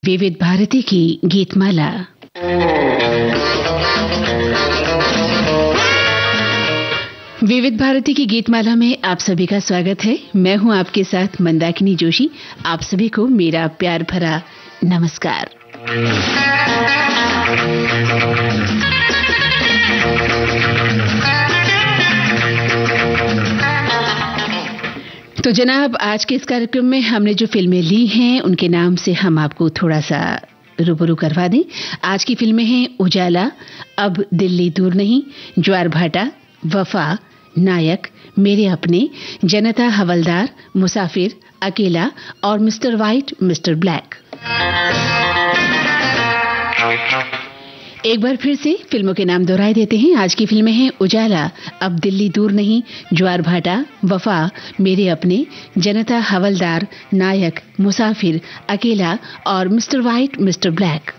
विविध भारती की गीतमाला। विविध भारती की गीतमाला में आप सभी का स्वागत है। मैं हूं आपके साथ मंदाकिनी जोशी। आप सभी को मेरा प्यार भरा नमस्कार। तो जनाब, आज के इस कार्यक्रम में हमने जो फिल्में ली हैं उनके नाम से हम आपको थोड़ा सा रूबरू करवा दें। आज की फिल्में हैं उजाला, अब दिल्ली दूर नहीं, ज्वार भाटा, वफा, नायक, मेरे अपने, जनता हवलदार, मुसाफिर, अकेला और मिस्टर वाइट मिस्टर ब्लैक। एक बार फिर से फिल्मों के नाम दोहराए देते हैं। आज की फिल्में हैं उजाला, अब दिल्ली दूर नहीं, ज्वार भाटा, वफा, मेरे अपने, जनता हवलदार, नायक, मुसाफिर, अकेला और मिस्टर वाइट मिस्टर ब्लैक।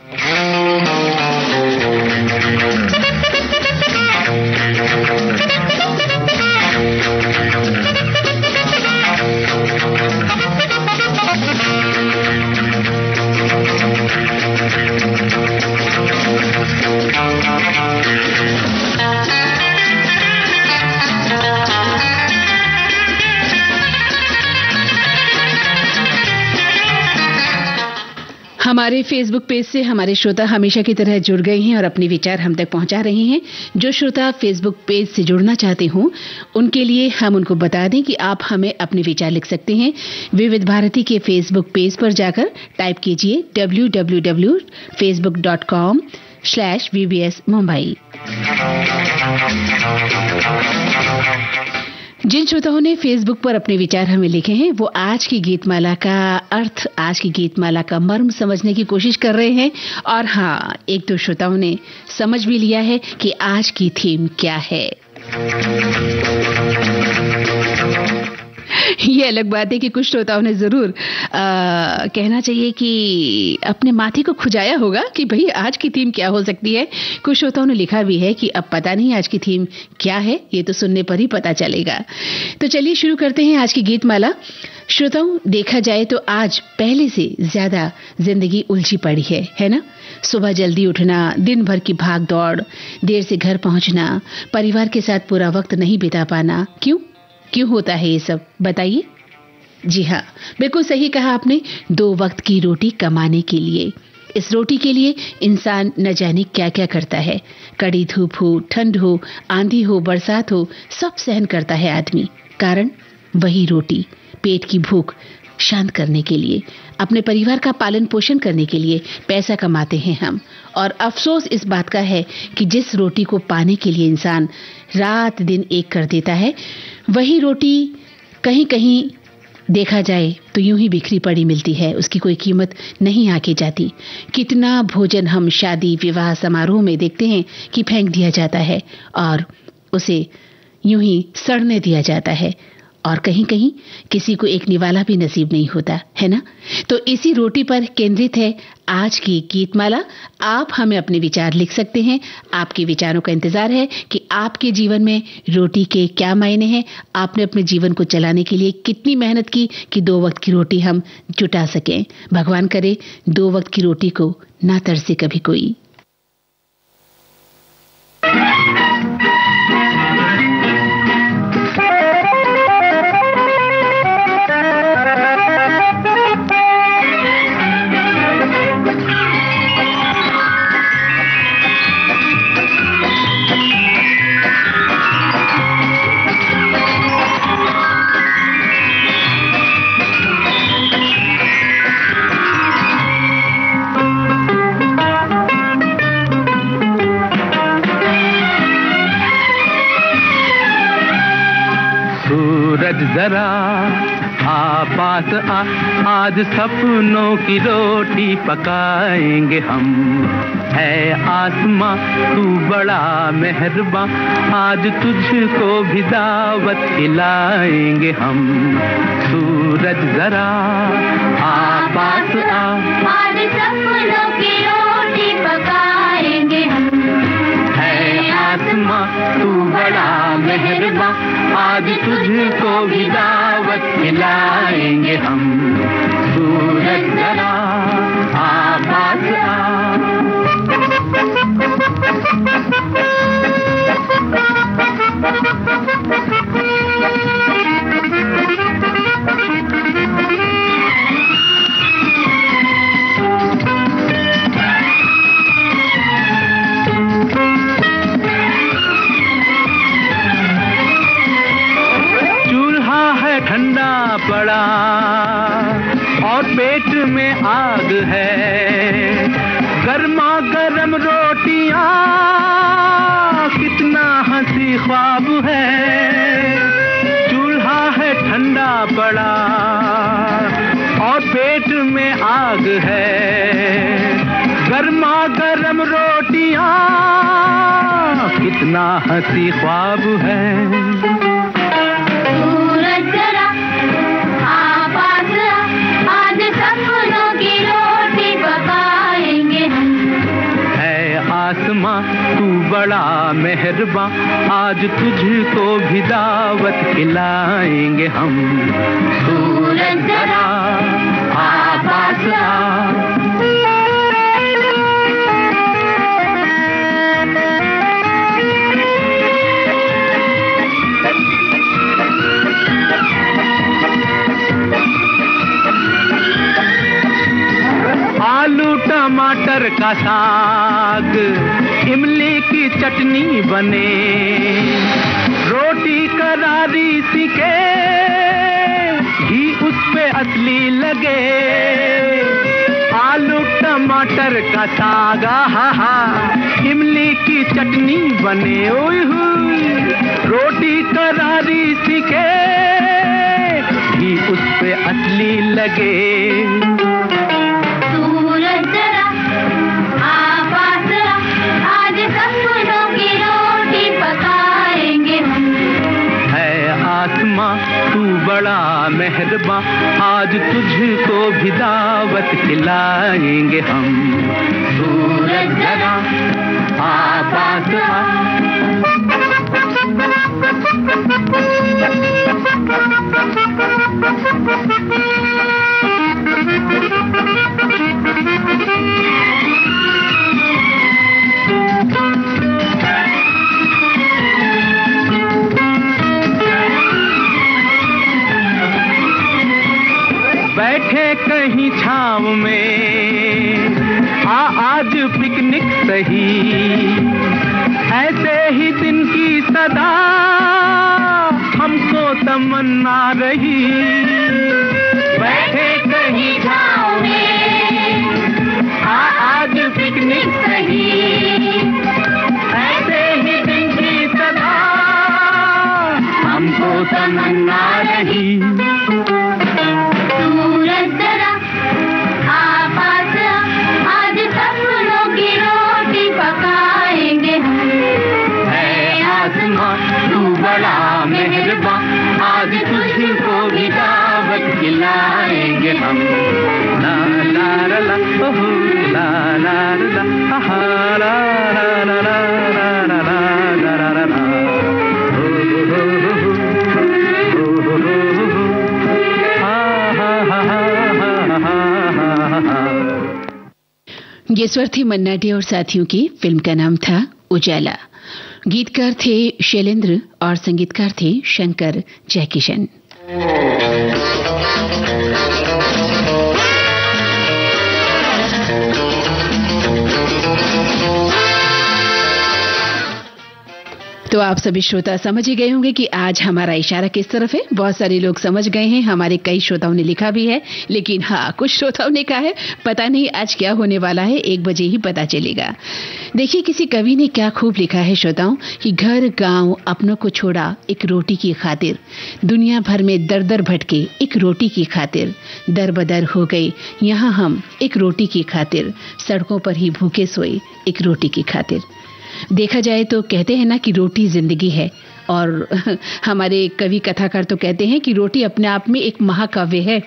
हमारे फेसबुक पेज से हमारे श्रोता हमेशा की तरह जुड़ गए हैं और अपने विचार हम तक पहुंचा रहे हैं। जो श्रोता फेसबुक पेज से जुड़ना चाहते हो उनके लिए हम उनको बता दें कि आप हमें अपने विचार लिख सकते हैं। विविध भारती के फेसबुक पेज पर जाकर टाइप कीजिए www.facebook.com/vbsmumbai। जिन श्रोताओं ने फेसबुक पर अपने विचार हमें लिखे हैं वो आज की गीतमाला का अर्थ, आज की गीतमाला का मर्म समझने की कोशिश कर रहे हैं। और हाँ, एक दो श्रोताओं ने समझ भी लिया है कि आज की थीम क्या है। ये अलग बात है कि कुछ श्रोताओं ने जरूर कहना चाहिए कि अपने माथे को खुजाया होगा कि भाई आज की थीम क्या हो सकती है। कुछ श्रोताओं ने लिखा भी है कि अब पता नहीं आज की थीम क्या है, ये तो सुनने पर ही पता चलेगा। तो चलिए शुरू करते हैं आज की गीतमाला। श्रोताओं, देखा जाए तो आज पहले से ज्यादा जिंदगी उलझी पड़ी है ना। सुबह जल्दी उठना, दिन भर की भाग दौड़, देर से घर पहुंचना, परिवार के साथ पूरा वक्त नहीं बिता पाना। क्यों होता है ये सब, बताइए। जी हाँ, बिल्कुल सही कहा आपने। 2 वक्त की रोटी कमाने के लिए, इस रोटी के लिए इंसान न जाने क्या क्या करता है। कड़ी धूप हो, ठंड हो, आंधी हो, बरसात हो, सब सहन करता है आदमी। कारण वही रोटी, पेट की भूख शांत करने के लिए, अपने परिवार का पालन पोषण करने के लिए पैसा कमाते हैं हम। और अफसोस इस बात का है कि जिस रोटी को पाने के लिए इंसान रात दिन एक कर देता है, वही रोटी कहीं कहीं देखा जाए तो यूं ही बिखरी पड़ी मिलती है, उसकी कोई कीमत नहीं आके जाती। कितना भोजन हम शादी विवाह समारोह में देखते हैं कि फेंक दिया जाता है और उसे यूं ही सड़ने दिया जाता है, और कहीं कहीं किसी को एक निवाला भी नसीब नहीं होता है ना। तो इसी रोटी पर केंद्रित है आज की गीतमाला। आप हमें अपने विचार लिख सकते हैं। आपके विचारों का इंतजार है कि आपके जीवन में रोटी के क्या मायने हैं, आपने अपने जीवन को चलाने के लिए कितनी मेहनत की कि 2 वक्त की रोटी हम जुटा सकें। भगवान करे 2 वक्त की रोटी को ना तरसे कभी कोई। जरा पास आज सपनों की रोटी पकाएंगे हम। है आसमां तू बड़ा मेहरबां, आज तुझको भी दावत खिलाएंगे हम। सूरज जरा पास आज सपनों की रोटी पकाएंगे हम। है आसमां तू बड़ा मेहरबां, आज तुझको भी दावत खिलाएंगे हम। सूरज जरा गर्मा गर्म रोटियां कितना हंसी ख्वाब है, चूल्हा है ठंडा पड़ा और पेट में आग है। गर्मा गर्म रोटियां कितना हंसी ख्वाब है। सूरज जरा आवाज आज सपनों की रोटी पकाएंगे हम। है आसमां तू बड़ा मेहरबां, आज तुझको भी दावत खिलाएंगे हम। सूरज जरा आवाज आलू टमाटर का साग, इमली की चटनी बने, रोटी करारी सीखे, घी उस पे असली लगे। आलू टमाटर का साग हा, इमली की चटनी बने, ओए हुई रोटी करारी सीखे, घी उस पे असली लगे। तू बड़ा मेहरबां, आज तुझको भी दावत खिलाएंगे हम। सूरज जरा आवाज बैठे कहीं छाँव में, आज पिकनिक सही, ऐसे ही दिन की सदा हमको तमन्ना रही। बैठे कहीं छाँव में, आज पिकनिक सही, ऐसे ही दिन की सदा हमको तमन्ना रही। आज तुझको भी दावत खिलाएंगे हम। ला ला ला ला ओह ला ला ला हा ला ला ला ला ला ला ला ला ला ये स्वर थी मन्ना डे और साथियों की। फिल्म का नाम था उजाला। गीतकार थे शैलेंद्र और संगीतकार थे शंकर जयकिशन। तो आप सभी श्रोता समझ ही गए होंगे कि आज हमारा इशारा किस तरफ है। बहुत सारे लोग समझ गए हैं, हमारे कई श्रोताओं ने लिखा भी है, लेकिन हाँ, कुछ श्रोताओं ने कहा है पता नहीं आज क्या होने वाला है, 1 बजे ही पता चलेगा। देखिए, किसी कवि ने क्या खूब लिखा है श्रोताओं कि घर गांव अपनों को छोड़ा एक रोटी की खातिर, दुनिया भर में दर दर भटके एक रोटी की खातिर, दर बदर हो गए यहाँ हम एक रोटी की खातिर, सड़कों पर ही भूखे सोए एक रोटी की खातिर। देखा जाए तो कहते हैं ना कि रोटी जिंदगी है, और हमारे कवि कथाकार तो कहते हैं कि रोटी अपने आप में एक महाकाव्य है।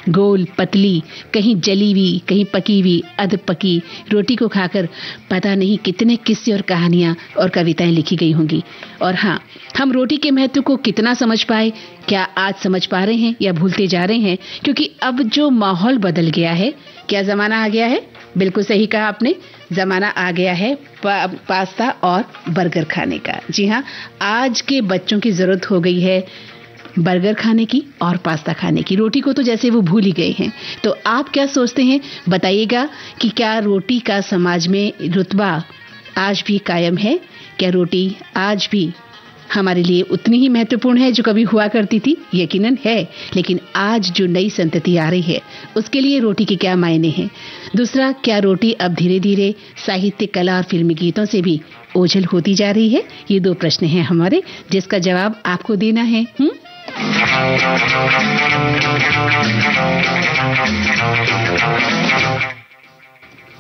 गोल पतली, कहीं जली हुई, कहीं पकी हुई, अध पकी रोटी को खाकर पता नहीं कितने किस्से और कहानियां और कविताएं लिखी गई होंगी। और हाँ, हम रोटी के महत्व को कितना समझ पाए, क्या आज समझ पा रहे हैं या भूलते जा रहे हैं? क्योंकि अब जो माहौल बदल गया है, क्या जमाना आ गया है? बिल्कुल सही कहा आपने, जमाना आ गया है पास्ता और बर्गर खाने का। जी हाँ, आज के बच्चों की जरूरत हो गई है बर्गर खाने की और पास्ता खाने की। रोटी को तो जैसे वो भूल ही गए हैं। तो आप क्या सोचते हैं, बताइएगा कि क्या रोटी का समाज में रुतबा आज भी कायम है? क्या रोटी आज भी हमारे लिए उतनी ही महत्वपूर्ण है जो कभी हुआ करती थी, यकीनन है, लेकिन आज जो नई संतति आ रही है उसके लिए रोटी के क्या मायने हैं। दूसरा, क्या रोटी अब धीरे धीरे साहित्य, कला और फिल्मी गीतों से भी ओझल होती जा रही है? ये दो प्रश्न हैं हमारे, जिसका जवाब आपको देना है।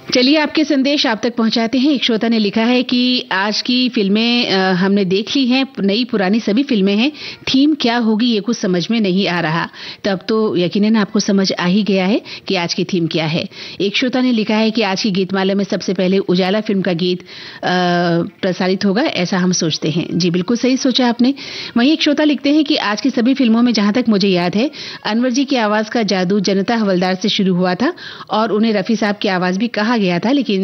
चलिए आपके संदेश आप तक पहुंचाते हैं। एक श्रोता ने लिखा है कि आज की फिल्में हमने देख ली हैं, नई पुरानी सभी फिल्में हैं, थीम क्या होगी ये कुछ समझ में नहीं आ रहा। तब तो यकीनन आपको समझ आ ही गया है कि आज की थीम क्या है। एक श्रोता ने लिखा है कि आज की गीतमाला में सबसे पहले उजाला फिल्म का गीत प्रसारित होगा, ऐसा हम सोचते हैं। जी बिल्कुल सही सोचा आपने। वहीं एक श्रोता लिखते हैं कि आज की सभी फिल्मों में जहां तक मुझे याद है, अनवर जी की आवाज का जादू जनता हवलदार से शुरू हुआ था और उन्हें रफी साहब की आवाज भी कहा गया था, लेकिन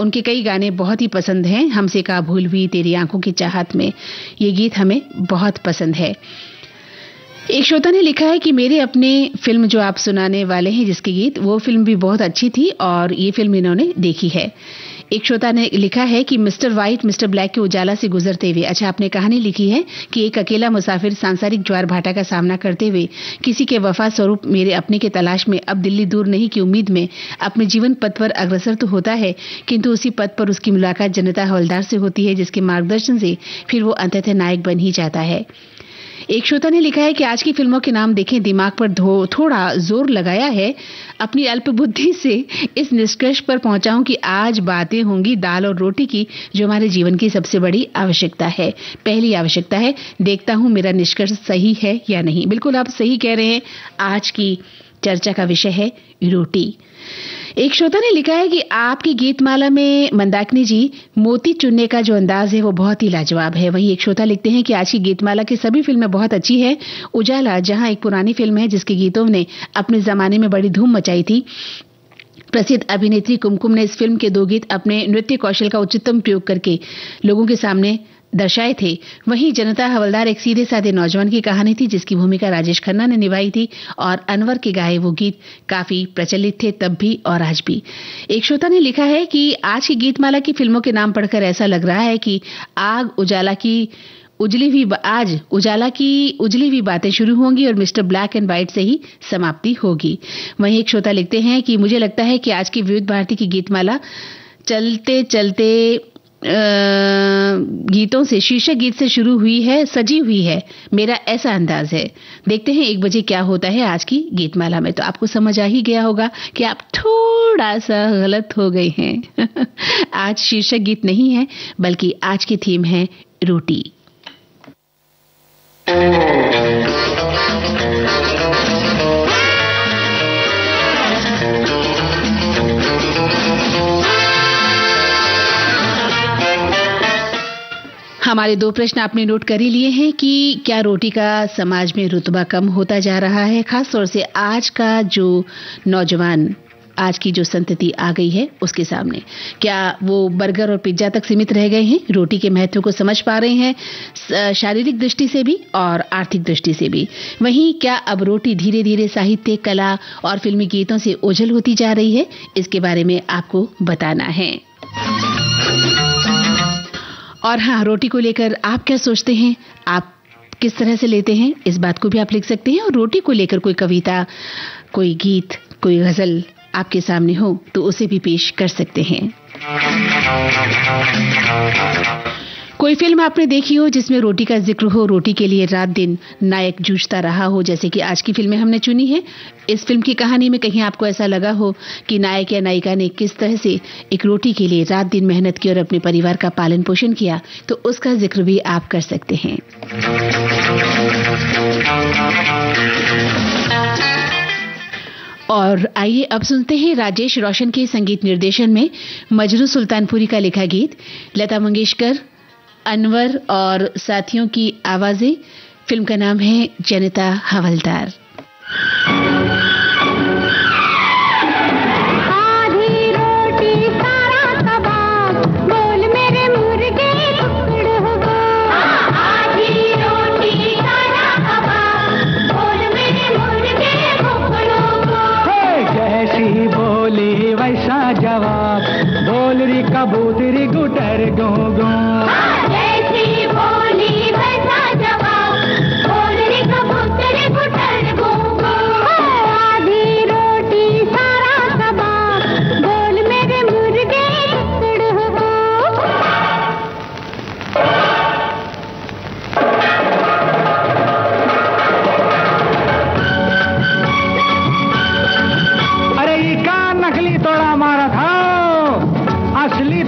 उनके कई गाने बहुत ही पसंद हैं। हमसे का भूल हुई, तेरी आंखों की चाहत में, ये गीत हमें बहुत पसंद है। एक श्रोता ने लिखा है कि मेरे अपने फिल्म जो आप सुनाने वाले हैं जिसके गीत, वो फिल्म भी बहुत अच्छी थी और ये फिल्म इन्होंने देखी है। एक श्रोता ने लिखा है कि मिस्टर व्हाइट मिस्टर ब्लैक के उजाला से गुजरते हुए, अच्छा आपने कहानी लिखी है कि एक अकेला मुसाफिर सांसारिक ज्वार भाटा का सामना करते हुए किसी के वफा स्वरूप मेरे अपने के तलाश में अब दिल्ली दूर नहीं की उम्मीद में अपने जीवन पथ पर अग्रसर तो होता है, किंतु उसी पथ पर उसकी मुलाकात जनता हवलदार से होती है, जिसके मार्गदर्शन से फिर वो अंततः नायक बन ही जाता है। एक श्रोता ने लिखा है कि आज की फिल्मों के नाम देखें, दिमाग पर थोड़ा जोर लगाया है। अपनी अल्प बुद्धि से इस निष्कर्ष पर पहुंचा हूं कि आज बातें होंगी दाल और रोटी की, जो हमारे जीवन की सबसे बड़ी आवश्यकता है, पहली आवश्यकता है। देखता हूं मेरा निष्कर्ष सही है या नहीं। बिल्कुल आप सही कह रहे हैं। आज की चर्चा का विषय है रोटी। एक श्रोता ने लिखा है कि आपकी गीतमाला में मंदाकिनी जी मोती चुनने का जो अंदाज है वो बहुत ही लाजवाब है। वहीं एक श्रोता लिखते हैं कि आज की गीतमाला की सभी फिल्में बहुत अच्छी है। उजाला जहां एक पुरानी फिल्म है जिसके गीतों ने अपने जमाने में बड़ी धूम मचाई थी। प्रसिद्ध अभिनेत्री कुमकुम ने इस फिल्म के दो गीत अपने नृत्य कौशल का उच्चतम प्रयोग करके लोगों के सामने दर्शाए थे। वहीं जनता हवलदार एक सीधे साधे नौजवान की कहानी थी जिसकी भूमिका राजेश खन्ना ने निभाई थी और अनवर के गाए वो गीत काफी प्रचलित थे तब भी और आज भी। एक श्रोता ने लिखा है कि आज की गीतमाला की फिल्मों के नाम पढ़कर ऐसा लग रहा है कि आज उजाला की उजली हुई बातें शुरू होंगी और मिस्टर ब्लैक एंड व्हाइट से ही समाप्ति होगी। वहीं एक श्रोता लिखते हैं कि मुझे लगता है कि आज की विविध भारती की गीतमाला चलते चलते गीतों से, शीर्षक गीत से शुरू हुई है, सजी हुई है, मेरा ऐसा अंदाज है। देखते हैं 1 बजे क्या होता है आज की गीतमाला में। तो आपको समझ आ ही गया होगा कि आप थोड़ा सा गलत हो गए हैं। आज शीर्षक गीत नहीं है, बल्कि आज की थीम है रोटी। हमारे 2 प्रश्न आपने नोट कर ही लिए हैं कि क्या रोटी का समाज में रुतबा कम होता जा रहा है, खास तौर से आज का जो नौजवान, आज की जो संतति आ गई है उसके सामने। क्या वो बर्गर और पिज्जा तक सीमित रह गए हैं? रोटी के महत्व को समझ पा रहे हैं, शारीरिक दृष्टि से भी और आर्थिक दृष्टि से भी। वहीं क्या अब रोटी धीरे धीरे साहित्य, कला और फिल्मी गीतों से ओझल होती जा रही है? इसके बारे में आपको बताना है। और हाँ, रोटी को लेकर आप क्या सोचते हैं, आप किस तरह से लेते हैं, इस बात को भी आप लिख सकते हैं। और रोटी को लेकर कोई कविता, कोई गीत, कोई गजल आपके सामने हो तो उसे भी पेश कर सकते हैं। कोई फिल्म आपने देखी हो जिसमें रोटी का जिक्र हो, रोटी के लिए रात दिन नायक जूझता रहा हो, जैसे कि आज की फिल्में हमने चुनी है। इस फिल्म की कहानी में कहीं आपको ऐसा लगा हो कि नायक या नायिका ने किस तरह से एक रोटी के लिए रात दिन मेहनत की और अपने परिवार का पालन पोषण किया, तो उसका जिक्र भी आप कर सकते हैं। और आइए अब सुनते हैं राजेश रोशन के संगीत निर्देशन में मजरू सुल्तानपुरी का लिखा गीत, लता मंगेशकर, अनवर और साथियों की आवाजें। फिल्म का नाम है जनता हवलदार। वैसा जवाब बोल री कबूतरी गुटर गो गो, जैसी बोली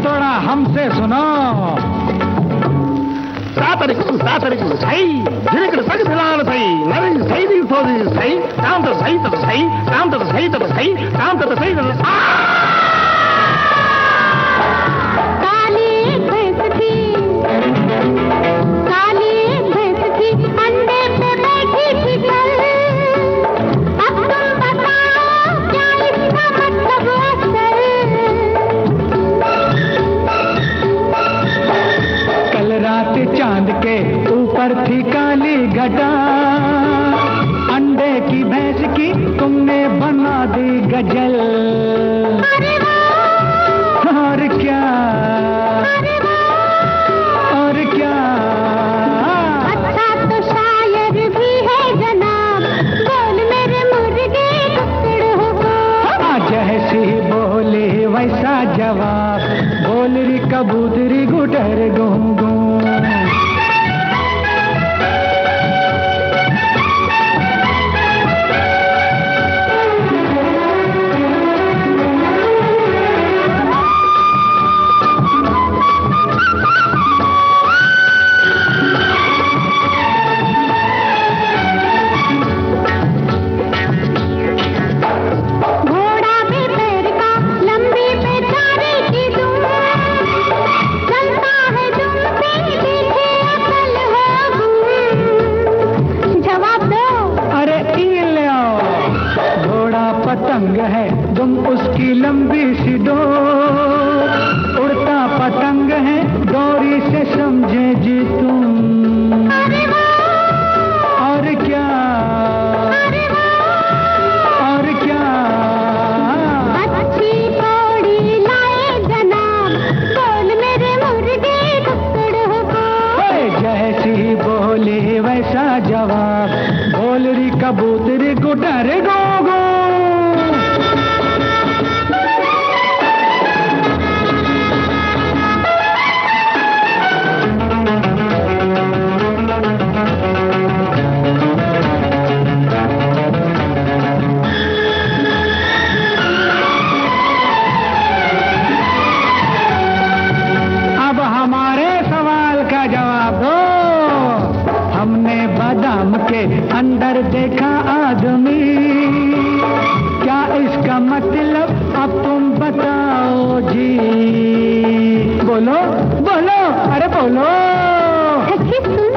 थोड़ा हमसे सुनो। सातरिकु सही झिरिकड़ सग दिलान सही नरी सही दी थोड़ी सही काम तो सही तो सही काम तो सही तो सही काम तो सही तो चांद के ऊपर थी काली घटा, अंडे की भैंस की तुमने बना दी गजल। और क्या और क्या अच्छा तो शायर भी है जनाब, बोल मेरे मुर्गे टुकड़ हो। जैसी बोले वैसा जवाब, बोल री कबूतरी गुडर गूंगू। पतंग है तुम उसकी लंबी सी डोर, उड़ता पतंग है डोरी से समझे जी तुम। और क्या और क्या अच्छी कौड़ी लाए जनाब, बोल मेरे मुर्गे टुकड़ हो। जैसी बोले वैसा जवाब, बोल री कबूतरी गुडर गो। बादाम के अंदर देखा आदमी, क्या इसका मतलब अब तुम बताओ जी। बोलो बोलो अरे बोलो। सखी सुन,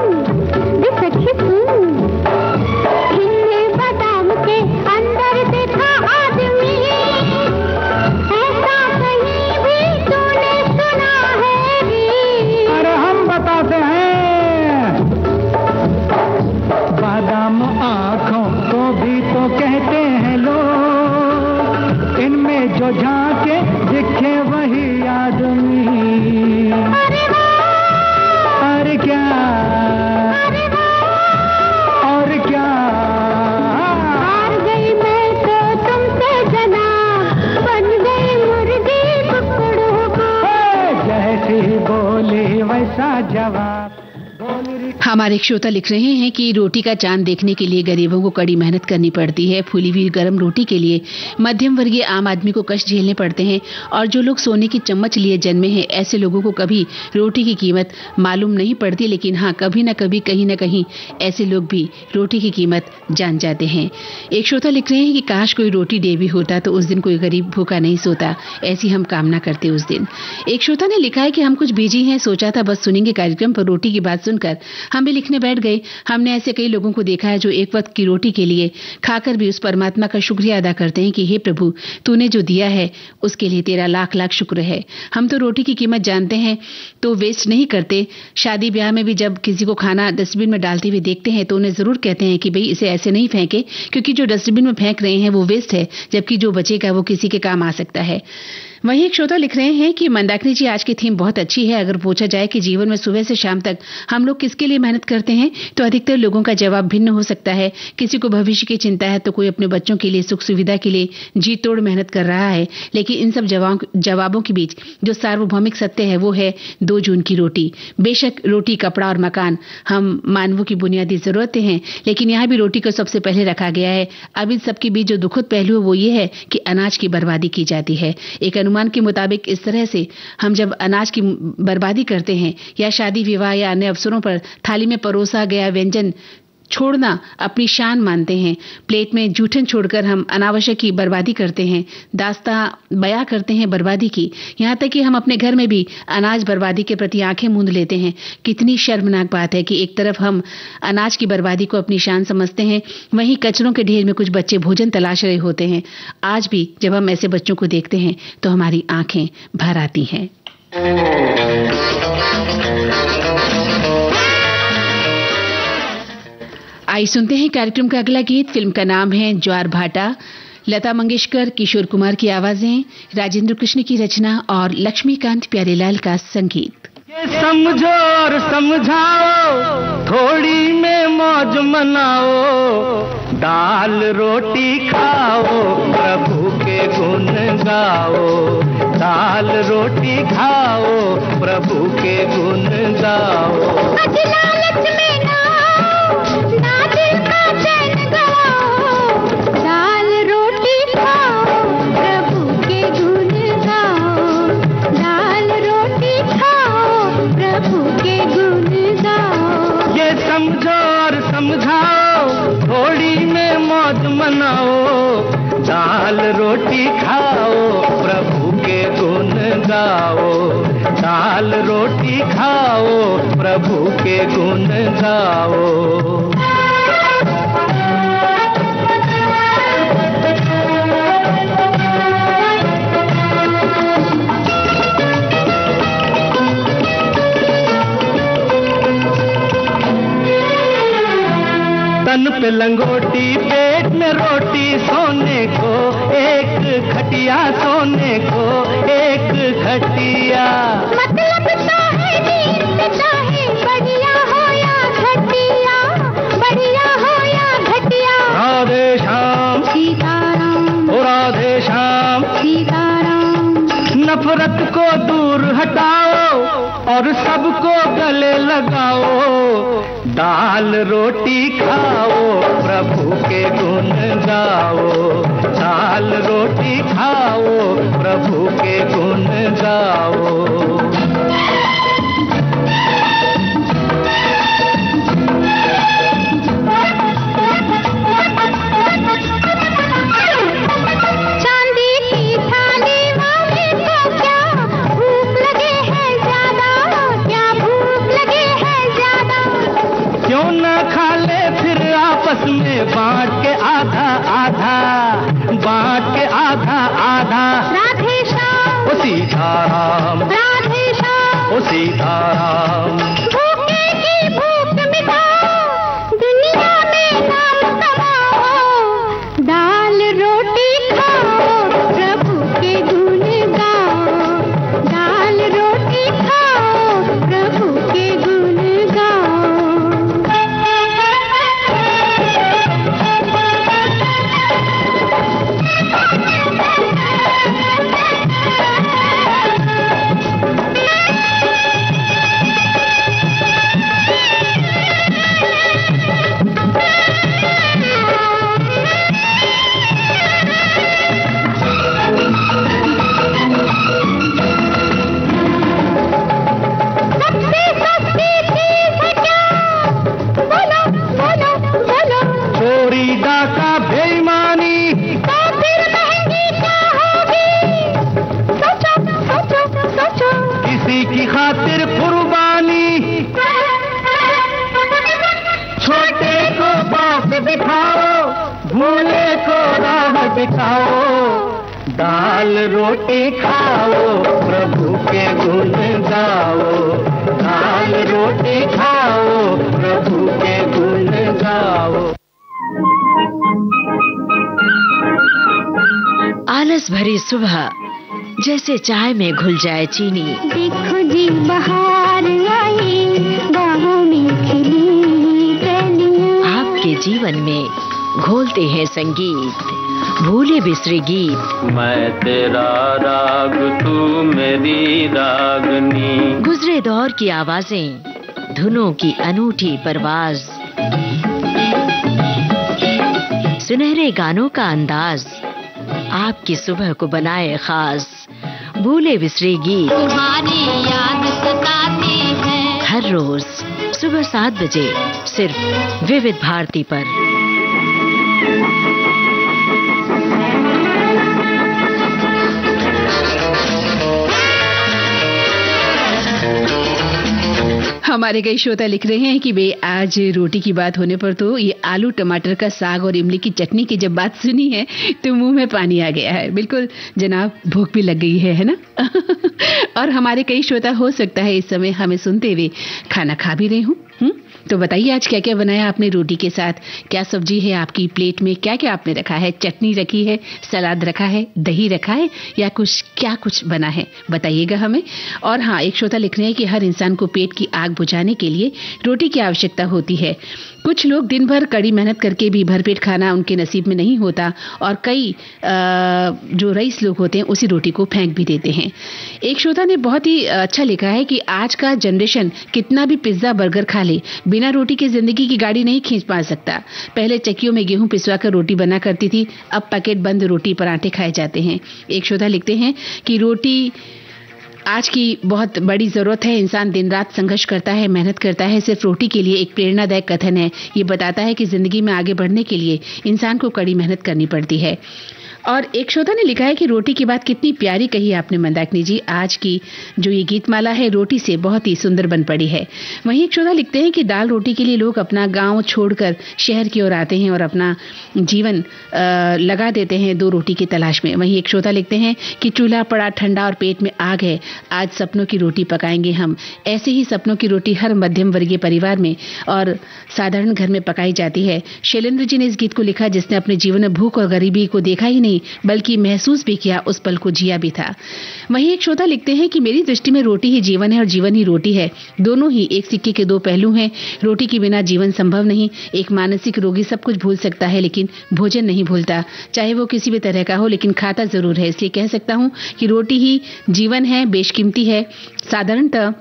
बादाम के अंदर देखा आदमी, ऐसा कहीं भी तूने सुना है री? अरे हम बताते हैं। बादाम आँखों को भी तो कहते हैं लोग, इनमें जो झांके दिखे वही आदमी। और क्या और क्या हार गई मैं तो तुमसे जनाब, बन गई मुर्गी टुकड़ हो। जैसी बोली वैसा जवाब। हमारे श्रोता लिख रहे हैं कि रोटी का चांद देखने के लिए गरीबों को कड़ी मेहनत करनी पड़ती है। फूली हुई गर्म रोटी के लिए मध्यम वर्गीय आम आदमी को कष्ट झेलने पड़ते हैं, और जो लोग सोने की चम्मच लिए जन्मे हैं, ऐसे लोगों को कभी रोटी की कीमत मालूम नहीं पड़ती। लेकिन हाँ, कभी न कभी कहीं न कहीं ऐसे लोग भी रोटी की कीमत जान जाते हैं। एक श्रोता लिख रहे हैं कि काश कोई रोटी डे भी होता तो उस दिन कोई गरीब भूखा नहीं सोता, ऐसी हम कामना करते उस दिन। एक श्रोता ने लिखा है कि हम कुछ बिजी हैं, सोचा था बस सुनेंगे कार्यक्रम, पर रोटी की बात सुनकर हम भी लिखने बैठ गए। हमने ऐसे कई लोगों को देखा है जो एक वक्त की रोटी के लिए खाकर भी उस परमात्मा का शुक्रिया अदा करते हैं कि हे प्रभु, तूने जो दिया है उसके लिए तेरा लाख लाख शुक्र है। हम तो रोटी की कीमत जानते हैं तो वेस्ट नहीं करते। शादी ब्याह में भी जब किसी को खाना डस्टबिन में डालते हुए देखते हैं तो उन्हें जरूर कहते हैं कि भाई इसे ऐसे नहीं फेंके, क्योंकि जो डस्टबिन में फेंक रहे हैं वो वेस्ट है, जबकि जो बचेगा वो किसी के काम आ सकता है। वहीं एक श्रोता लिख रहे हैं कि मंदाकिनी जी, आज की थीम बहुत अच्छी है। अगर पूछा जाए कि जीवन में सुबह से शाम तक हम लोग किसके लिए मेहनत करते हैं तो अधिकतर लोगों का जवाब भिन्न हो सकता है। किसी को भविष्य की चिंता है तो कोई अपने बच्चों के लिए, सुख सुविधा के लिए जी तोड़ मेहनत कर रहा है। लेकिन इन सब जवाबों के बीच जो सार्वभौमिक सत्य है वो है 2 जून की रोटी। बेशक रोटी, कपड़ा और मकान हम मानवों की बुनियादी जरूरतें हैं, लेकिन यहाँ भी रोटी को सबसे पहले रखा गया है। अब इन सबके बीच जो दुखद पहलू है वो ये है कि अनाज की बर्बादी की जाती है। एक अनुमान के मुताबिक इस तरह से हम जब अनाज की बर्बादी करते हैं या शादी विवाह या अन्य अवसरों पर थाली में परोसा गया व्यंजन छोड़ना अपनी शान मानते हैं, प्लेट में जूठन छोड़कर हम अनावश्यक की बर्बादी करते हैं, दास्तां बयां करते हैं बर्बादी की। यहाँ तक कि हम अपने घर में भी अनाज बर्बादी के प्रति आंखें मूंद लेते हैं। कितनी शर्मनाक बात है कि एक तरफ हम अनाज की बर्बादी को अपनी शान समझते हैं, वहीं कचरों के ढेर में कुछ बच्चे भोजन तलाश रहे होते हैं। आज भी जब हम ऐसे बच्चों को देखते हैं तो हमारी आंखें भर आती हैं। आइए सुनते हैं कार्यक्रम का अगला गीत। फिल्म का नाम है ज्वार भाटा। लता मंगेशकर, किशोर कुमार की आवाजें, राजेंद्र कृष्ण की रचना और लक्ष्मीकांत प्यारेलाल का संगीत। ये समझो और समझाओ, थोड़ी में मौज मनाओ, दाल रोटी खाओ, प्रभु के गुण गाओ। दाल रोटी खाओ, प्रभु के गुण गाओ। लालच में ना दिल का चैन गवाओ, दाल रोटी खाओ, प्रभु के गुण गाओ। दाल रोटी खाओ, प्रभु के गुण गाओ। ये समझो और समझाओ, थोड़ी में मौज मनाओ, दाल रोटी खाओ, प्रभु के गुण गाओ। दाल रोटी खाओ, प्रभु के गुण गाओ। तन पे लंगोटी, पेट में रोटी, सोने को एक खटिया, सोने को एक खटिया। मतलब चाहे नींद चाहे बढ़िया हो या घटिया, बढ़िया हो या घटिया। राधे श्याम सीताराम, ओ राधे श्याम सीताराम। नफरत को दूर हटाओ और सबको गले लगाओ। दाल रोटी खाओ, प्रभु के गुण गाओ। दाल रोटी खाओ, प्रभु के गुण गाओ। चांदी की थाली वाले को क्या भूख लगे है ज्यादा, क्या भूख लगे है ज्यादा। क्यों न खा ले फिर आपस में बांट के आधा आधा, बांट के आधा आधा। राधे श्याम, ओ सीताराम, राधे श्याम। ओ सीताराम। भूखे की भूख मिटाओ, दुनिया में नाम कमाओ। दाल रोटी खाओ, प्रभु के गुण गाओ। दाल रोटी खाओ, प्रभु के गुण गाओ। सबसे सस्ती चीज है क्या? बोलो बोलो बोलो। चोरी डाका बेईमानी, तो फिर महंगी क्या होगी? सोचो सोचो सोचो। किसी की खातिर कुर्बानी, छोटे को बाप दिखाओ, भूले को राह दिखाओ। दाल रोटी खाओ, प्रभु के गुण गाओ। दाल रोटी खाओ, प्रभु के गुण गाओ। आलस भरी सुबह जैसे चाय में घुल जाए चीनी। देखो जी बहार आई, बाहों में खिली जीवन में घोलते हैं संगीत, भूले बिसरे गीत। मैं तेरा राग, तू मेरी रागनी। गुजरे दौर की आवाजें, धुनों की अनूठी परवाज, सुनहरे गानों का अंदाज आपकी सुबह को बनाए खास। भूले बिसरे गीत तुम्हारी याद सताती है। हर रोज सुबह 7 बजे सिर्फ विविध भारती पर। हमारे कई श्रोता लिख रहे हैं कि भाई आज रोटी की बात होने पर तो ये आलू टमाटर का साग और इमली की चटनी की जब बात सुनी है तो मुंह में पानी आ गया है। बिल्कुल जनाब, भूख भी लग गई है ना? और हमारे कई श्रोता हो सकता है इस समय हमें सुनते हुए खाना खा भी रहे हूँ। तो बताइए आज क्या क्या बनाया आपने रोटी के साथ? क्या सब्जी है आपकी प्लेट में? क्या क्या आपने रखा है? चटनी रखी है, सलाद रखा है, दही रखा है, या कुछ बना है? बताइएगा हमें। और हाँ, एक श्रोता लिख रहे हैं कि हर इंसान को पेट की आग बुझाने के लिए रोटी की आवश्यकता होती है। कुछ लोग दिन भर कड़ी मेहनत करके भी भरपेट खाना उनके नसीब में नहीं होता और कई जो रईस लोग होते हैं उसी रोटी को फेंक भी देते हैं। एक श्रोता ने बहुत ही अच्छा लिखा है कि आज का जनरेशन कितना भी पिज्जा बर्गर खा ले, बिना रोटी के जिंदगी की गाड़ी नहीं खींच पा सकता। पहले चक्कियों में गेहूं पिसवा कर रोटी बना करती थी, अब पैकेट बंद रोटी पराठे खाए जाते हैं। एक श्रोता लिखते हैं कि रोटी आज की बहुत बड़ी जरूरत है। इंसान दिन रात संघर्ष करता है, मेहनत करता है सिर्फ रोटी के लिए। एक प्रेरणादायक कथन है, ये बताता है कि जिंदगी में आगे बढ़ने के लिए इंसान को कड़ी मेहनत करनी पड़ती है। और एक श्रोता ने लिखा है कि रोटी की बात कितनी प्यारी कही आपने मंदाकिनी जी। आज की जो ये गीतमाला है रोटी से बहुत ही सुंदर बन पड़ी है। वहीं एक श्रोता लिखते हैं कि दाल रोटी के लिए लोग अपना गांव छोड़कर शहर की ओर आते हैं और अपना जीवन लगा देते हैं दो रोटी की तलाश में। वहीं एक श्रोता लिखते हैं कि चूल्हा पड़ा ठंडा और पेट में आग है, आज सपनों की रोटी पकाएंगे हम। ऐसे ही सपनों की रोटी हर मध्यम वर्गीय परिवार में और साधारण घर में पकाई जाती है। शैलेंद्र जी ने इस गीत को लिखा जिसने अपने जीवन में भूख और गरीबी को देखा ही नहीं बल्कि महसूस भी किया, उस पल को जिया भी था। वहीं एक श्रोता लिखते हैं कि मेरी दृष्टि में रोटी ही जीवन है और जीवन ही रोटी है। दोनों ही एक सिक्के के दो पहलू हैं। रोटी के बिना जीवन संभव नहीं। एक मानसिक रोगी सब कुछ भूल सकता है लेकिन भोजन नहीं भूलता, चाहे वो किसी भी तरह का हो, लेकिन खाता जरूर है। इसलिए कह सकता हूं कि रोटी ही जीवन है, बेशकीमती है। साधारणतः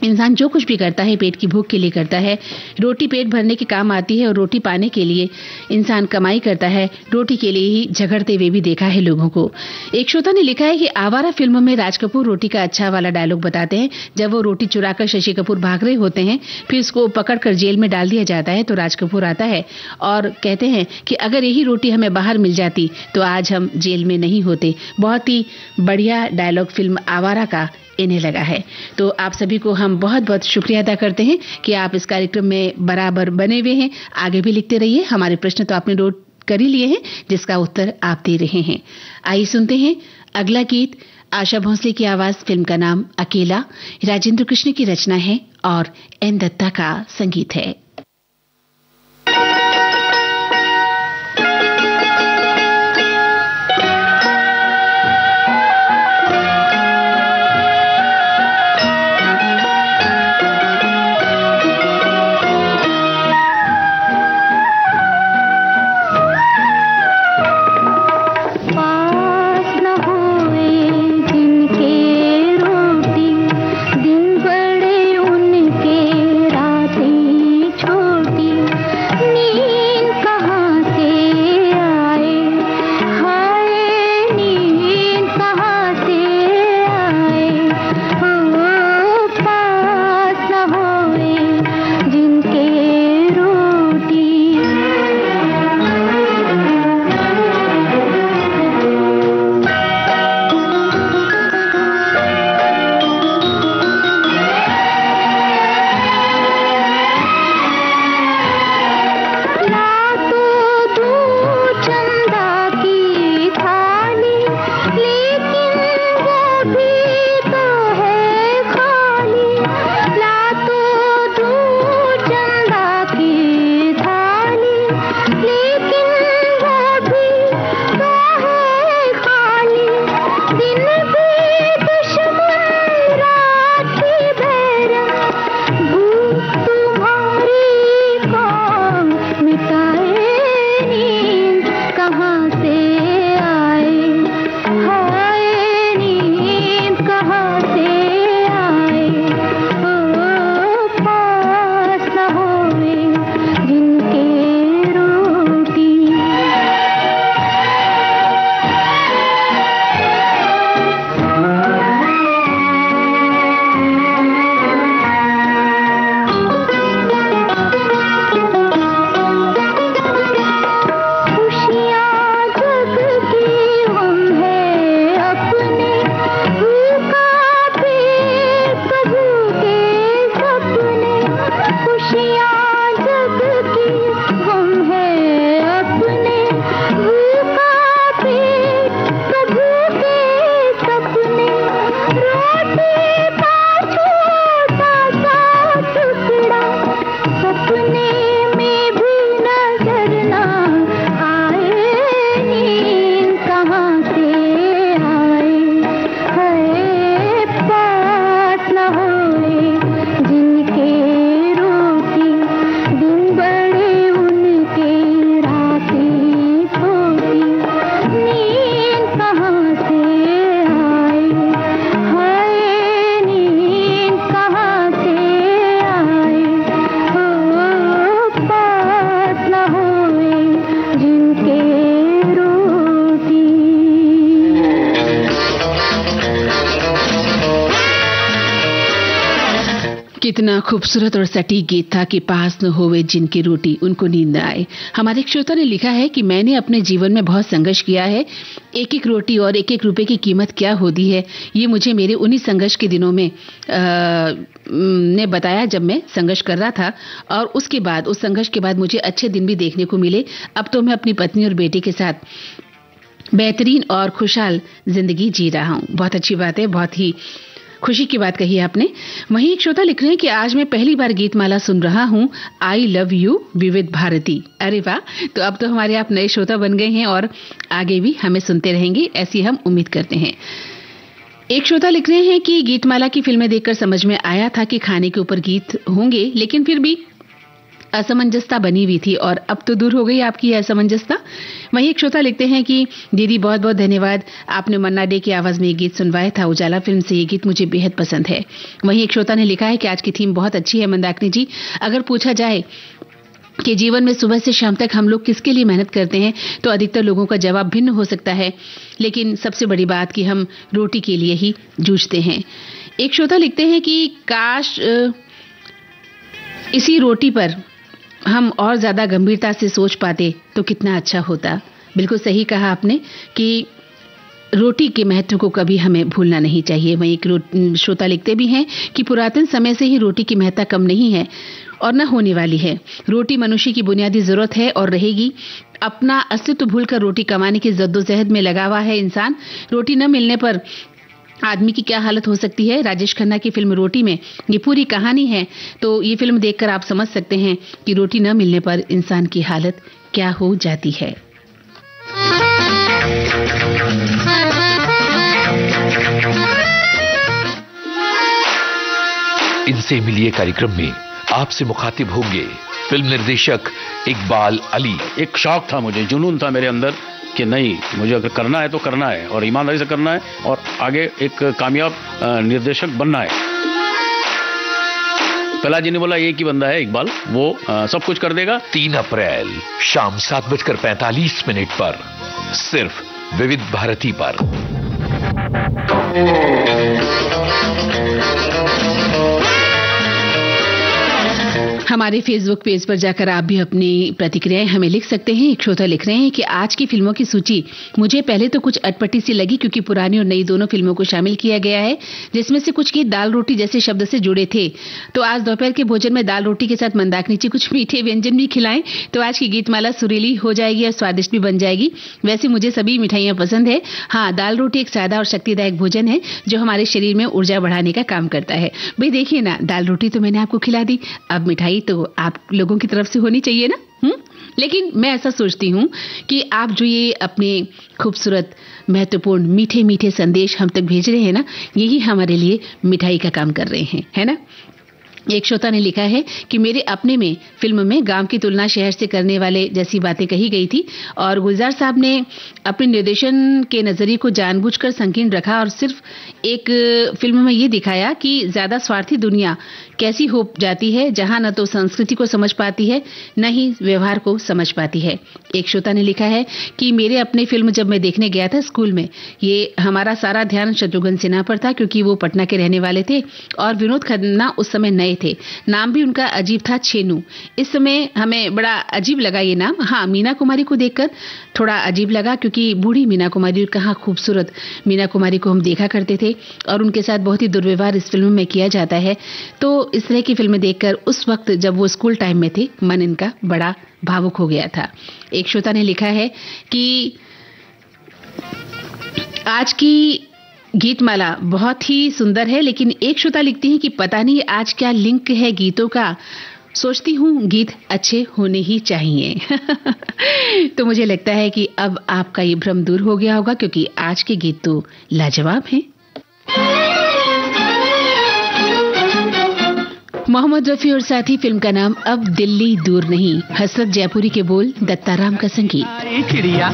इंसान जो कुछ भी करता है पेट की भूख के लिए करता है। रोटी पेट भरने के काम आती है और रोटी पाने के लिए इंसान कमाई करता है। रोटी के लिए ही झगड़ते हुए भी देखा है लोगों को। एक श्रोता ने लिखा है कि आवारा फिल्मों में राज कपूर रोटी का अच्छा वाला डायलॉग बताते हैं। जब वो रोटी चुराकर शशि कपूर भाग रहे होते हैं, फिर उसको पकड़कर जेल में डाल दिया जाता है, तो राज कपूर आता है और कहते हैं कि अगर यही रोटी हमें बाहर मिल जाती तो आज हम जेल में नहीं होते। बहुत ही बढ़िया डायलॉग फिल्म आवारा का इन्हें लगा है। तो आप सभी को हम बहुत बहुत शुक्रिया अदा करते हैं कि आप इस कार्यक्रम में बराबर बने हुए हैं। आगे भी लिखते रहिए। हमारे प्रश्न तो आपने नोट कर ही लिए हैं जिसका उत्तर आप दे रहे हैं। आइए सुनते हैं अगला गीत। आशा भोसले की आवाज, फिल्म का नाम अकेला, राजेंद्र कृष्ण की रचना है और एन दत्ता का संगीत है। दिन बड़े उनके रातें कितना खूबसूरत और सटीक गीत था कि पास न होवे जिनकी रोटी उनको नींद न आए। हमारे एक श्रोता ने लिखा है कि मैंने अपने जीवन में बहुत संघर्ष किया है। एक एक रोटी और एक एक रुपए की कीमत क्या होती है, ये मुझे मेरे उन्हीं संघर्ष के दिनों में ने बताया जब मैं संघर्ष कर रहा था, और उसके बाद उस संघर्ष के बाद मुझे अच्छे दिन भी देखने को मिले। अब तो मैं अपनी पत्नी और बेटे के साथ बेहतरीन और खुशहाल जिंदगी जी रहा हूँ। बहुत अच्छी बात है, बहुत ही खुशी की बात कही आपने। वहीं एक श्रोता लिख रहे हैं कि आज मैं पहली बार गीतमाला सुन रहा हूं। आई लव यू विविध भारती। अरे वाह, तो अब तो हमारे आप नए श्रोता बन गए हैं और आगे भी हमें सुनते रहेंगे, ऐसी हम उम्मीद करते हैं। एक श्रोता लिख रहे हैं कि गीतमाला की फिल्में देखकर समझ में आया था कि खाने के ऊपर गीत होंगे, लेकिन फिर भी असमंजसता बनी हुई थी और अब तो दूर हो गई आपकी असमंजसता। वहीं एक श्रोता लिखते हैं कि दीदी बहुत बहुत धन्यवाद, आपने मन्ना डे की आवाज में ये गीत सुनवाया था। उजाला फिल्म से ये गीत मुझे बेहद पसंद है। वहीं एक श्रोता ने लिखा है कि आज की थीम बहुत अच्छी है मंदाकिनी जी। अगर पूछा जाए कि जीवन में सुबह से शाम तक हम लोग किसके लिए मेहनत करते हैं, तो अधिकतर लोगों का जवाब भिन्न हो सकता है, लेकिन सबसे बड़ी बात कि हम रोटी के लिए ही जूझते हैं। एक श्रोता लिखते हैं कि काश इसी रोटी पर हम और ज्यादा गंभीरता से सोच पाते तो कितना अच्छा होता। बिल्कुल सही कहा आपने कि रोटी के महत्व को कभी हमें भूलना नहीं चाहिए। वहीं एक श्रोता लिखते भी हैं कि पुरातन समय से ही रोटी की महत्ता कम नहीं है और न होने वाली है। रोटी मनुष्य की बुनियादी जरूरत है और रहेगी। अपना अस्तित्व भूलकर रोटी कमाने की जद्दोजहद में लगा हुआ है इंसान। रोटी न मिलने पर आदमी की क्या हालत हो सकती है। राजेश खन्ना की फिल्म रोटी में ये पूरी कहानी है, तो ये फिल्म देखकर आप समझ सकते हैं कि रोटी न मिलने पर इंसान की हालत क्या हो जाती है। इनसे मिलिए कार्यक्रम में आपसे मुखातिब होंगे फिल्म निर्देशक इकबाल अली। एक शौक था मुझे, जुनून था मेरे अंदर कि नहीं, मुझे अगर करना है तो करना है और ईमानदारी से करना है और आगे एक कामयाब निर्देशक बनना है। पहला जी ने बोला एक ही बंदा है इकबाल, वो सब कुछ कर देगा। 3 अप्रैल शाम 7:45 पर सिर्फ विविध भारती पर। हमारे फेसबुक पेज पर जाकर आप भी अपनी प्रतिक्रियाएं हमें लिख सकते हैं। एक श्रोता लिख रहे हैं कि आज की फिल्मों की सूची मुझे पहले तो कुछ अटपटी सी लगी, क्योंकि पुरानी और नई दोनों फिल्मों को शामिल किया गया है, जिसमें से कुछ गीत दाल रोटी जैसे शब्द से जुड़े थे। तो आज दोपहर के भोजन में दाल रोटी के साथ मंदाकिनी जी कुछ मीठे व्यंजन भी खिलाएं तो आज की गीतमाला सुरीली हो जाएगी और स्वादिष्ट भी बन जाएगी। वैसे मुझे सभी मिठाइयां पसंद है। हाँ, दाल रोटी एक सादा और शक्तिदायक भोजन है जो हमारे शरीर में ऊर्जा बढ़ाने का काम करता है। भाई देखिए ना, दाल रोटी तो मैंने आपको खिला दी, अब मिठाई तो आप लोगों की तरफ से होनी चाहिए ना। लेकिन मैं ऐसा सोचती हूँ कि आप जो ये अपने खूबसूरत महत्वपूर्ण मीठे मीठे संदेश हम तक भेज रहे हैं ना, यही हमारे लिए मिठाई का काम कर रहे हैं, है ना। एक श्रोता ने लिखा है कि मेरे अपने में फिल्म में गांव की तुलना शहर से करने वाले जैसी बातें कही गई थी और गुलजार साहब ने अपने निर्देशन के नजरिए को जानबूझकर संकीर्ण रखा और सिर्फ एक फिल्म में ये दिखाया कि ज्यादा स्वार्थी दुनिया कैसी हो जाती है, जहां न तो संस्कृति को समझ पाती है न ही व्यवहार को समझ पाती है। एक श्रोता ने लिखा है कि मेरे अपने फिल्म जब मैं देखने गया था स्कूल में, ये हमारा सारा ध्यान शत्रुघ्न सिन्हा पर था, क्योंकि वो पटना के रहने वाले थे और विनोद खन्ना उस समय नए थे। नाम भी उनका अजीब था, छेनू। इस समय हमें बड़ा अजीब लगा ये नाम। हाँ, मीना कुमारी को देखकर थोड़ा अजीब लगा, क्योंकि बूढ़ी मीना कुमारी, कहाँ खूबसूरत मीना कुमारी को हम देखा करते थे और उनके साथ बहुत ही दुर्व्यवहार इस फिल्म में किया जाता है। तो इस तरह की फिल्में देखकर उस वक्त जब वो स्कूल टाइम में थे, मन इनका बड़ा भावुक हो गया था। एक श्रोता ने लिखा है कि आज की गीतमाला बहुत ही सुंदर है, लेकिन एक श्रोता लिखती है कि पता नहीं आज क्या लिंक है गीतों का, सोचती हूँ गीत अच्छे होने ही चाहिए। तो मुझे लगता है कि अब आपका ये भ्रम दूर हो गया होगा, क्योंकि आज के गीत तो लाजवाब हैं। मोहम्मद रफी और साथी, फिल्म का नाम अब दिल्ली दूर नहीं। हसरत जयपुरी के बोल, दत्ताराम का संगीत। चिड़िया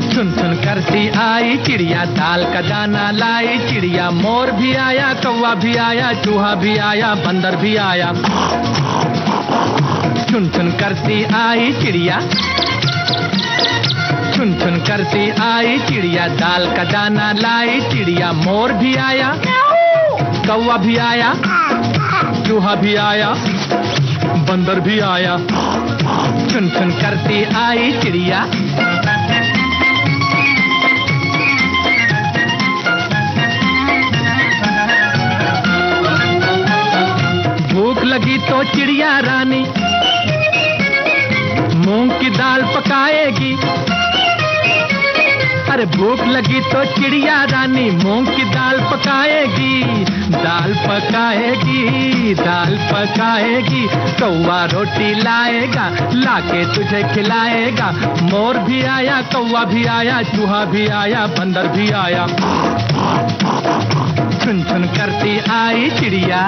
सुन सुन करती आई चिड़िया, दाल का दाना लाई चिड़िया, मोर भी आया, कौवा भी आया, चूहा भी आया, बंदर भी आया। सुन सुन करती आई चिड़िया, सुन सुन करती आई चिड़िया, दाल का दाना लाई चिड़िया, मोर भी आया, कौवा भी आया, चूहा भी आया, बंदर भी आया, चुन चुन करती आई चिड़िया। भूख लगी तो चिड़िया रानी मूंग की दाल पकाएगी। अरे भूख लगी तो चिड़िया रानी मूंग की दाल पकाएगी, दाल पकाएगी, दाल पकाएगी। कौवा रोटी लाएगा, लाके तुझे खिलाएगा। मोर भी आया, कौवा भी आया, चूहा भी आया, बंदर भी आया, चुन चुन करती आई चिड़िया।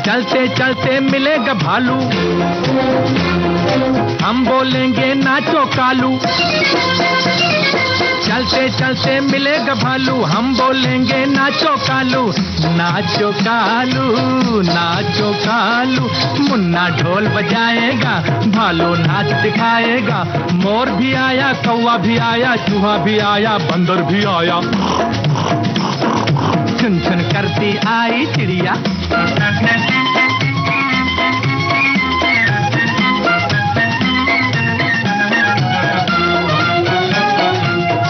चलते चलते मिलेगा भालू, हम बोलेंगे नाचो कालू। चलते चलते मिलेगा भालू, हम बोलेंगे नाचो कालू, नाचो कालू, नाचो कालू। मुन्ना ढोल बजाएगा, भालू नाच दिखाएगा। मोर भी आया, कौवा भी आया, चूहा भी आया, बंदर भी आया, चुन चुन करती आई चिड़िया।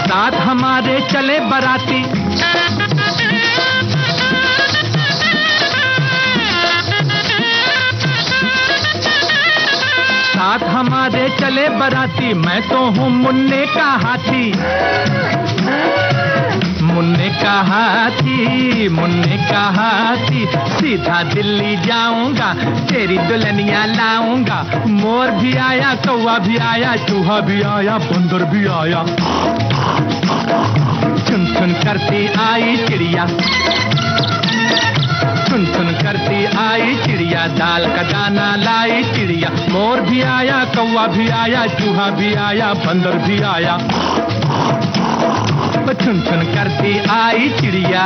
साथ हमारे चले बराती, साथ हमारे चले बराती। मैं तो हूँ मुन्ने का हाथी, मुन्ने का हाथी, मुन्ने का हाथी। सीधा दिल्ली जाऊंगा, तेरी दुल्हनिया लाऊंगा। मोर भी आया, कौवा भी आया, चूहा भी आया, बंदर भी आया, चुन चुन करती आई चिड़िया, चुन चुन करती आई चिड़िया। दाल का दाना लाई चिड़िया। मोर भी आया, कौवा भी आया, चूहा भी आया, बंदर भी आया, चुन चुन करती आई चिड़िया।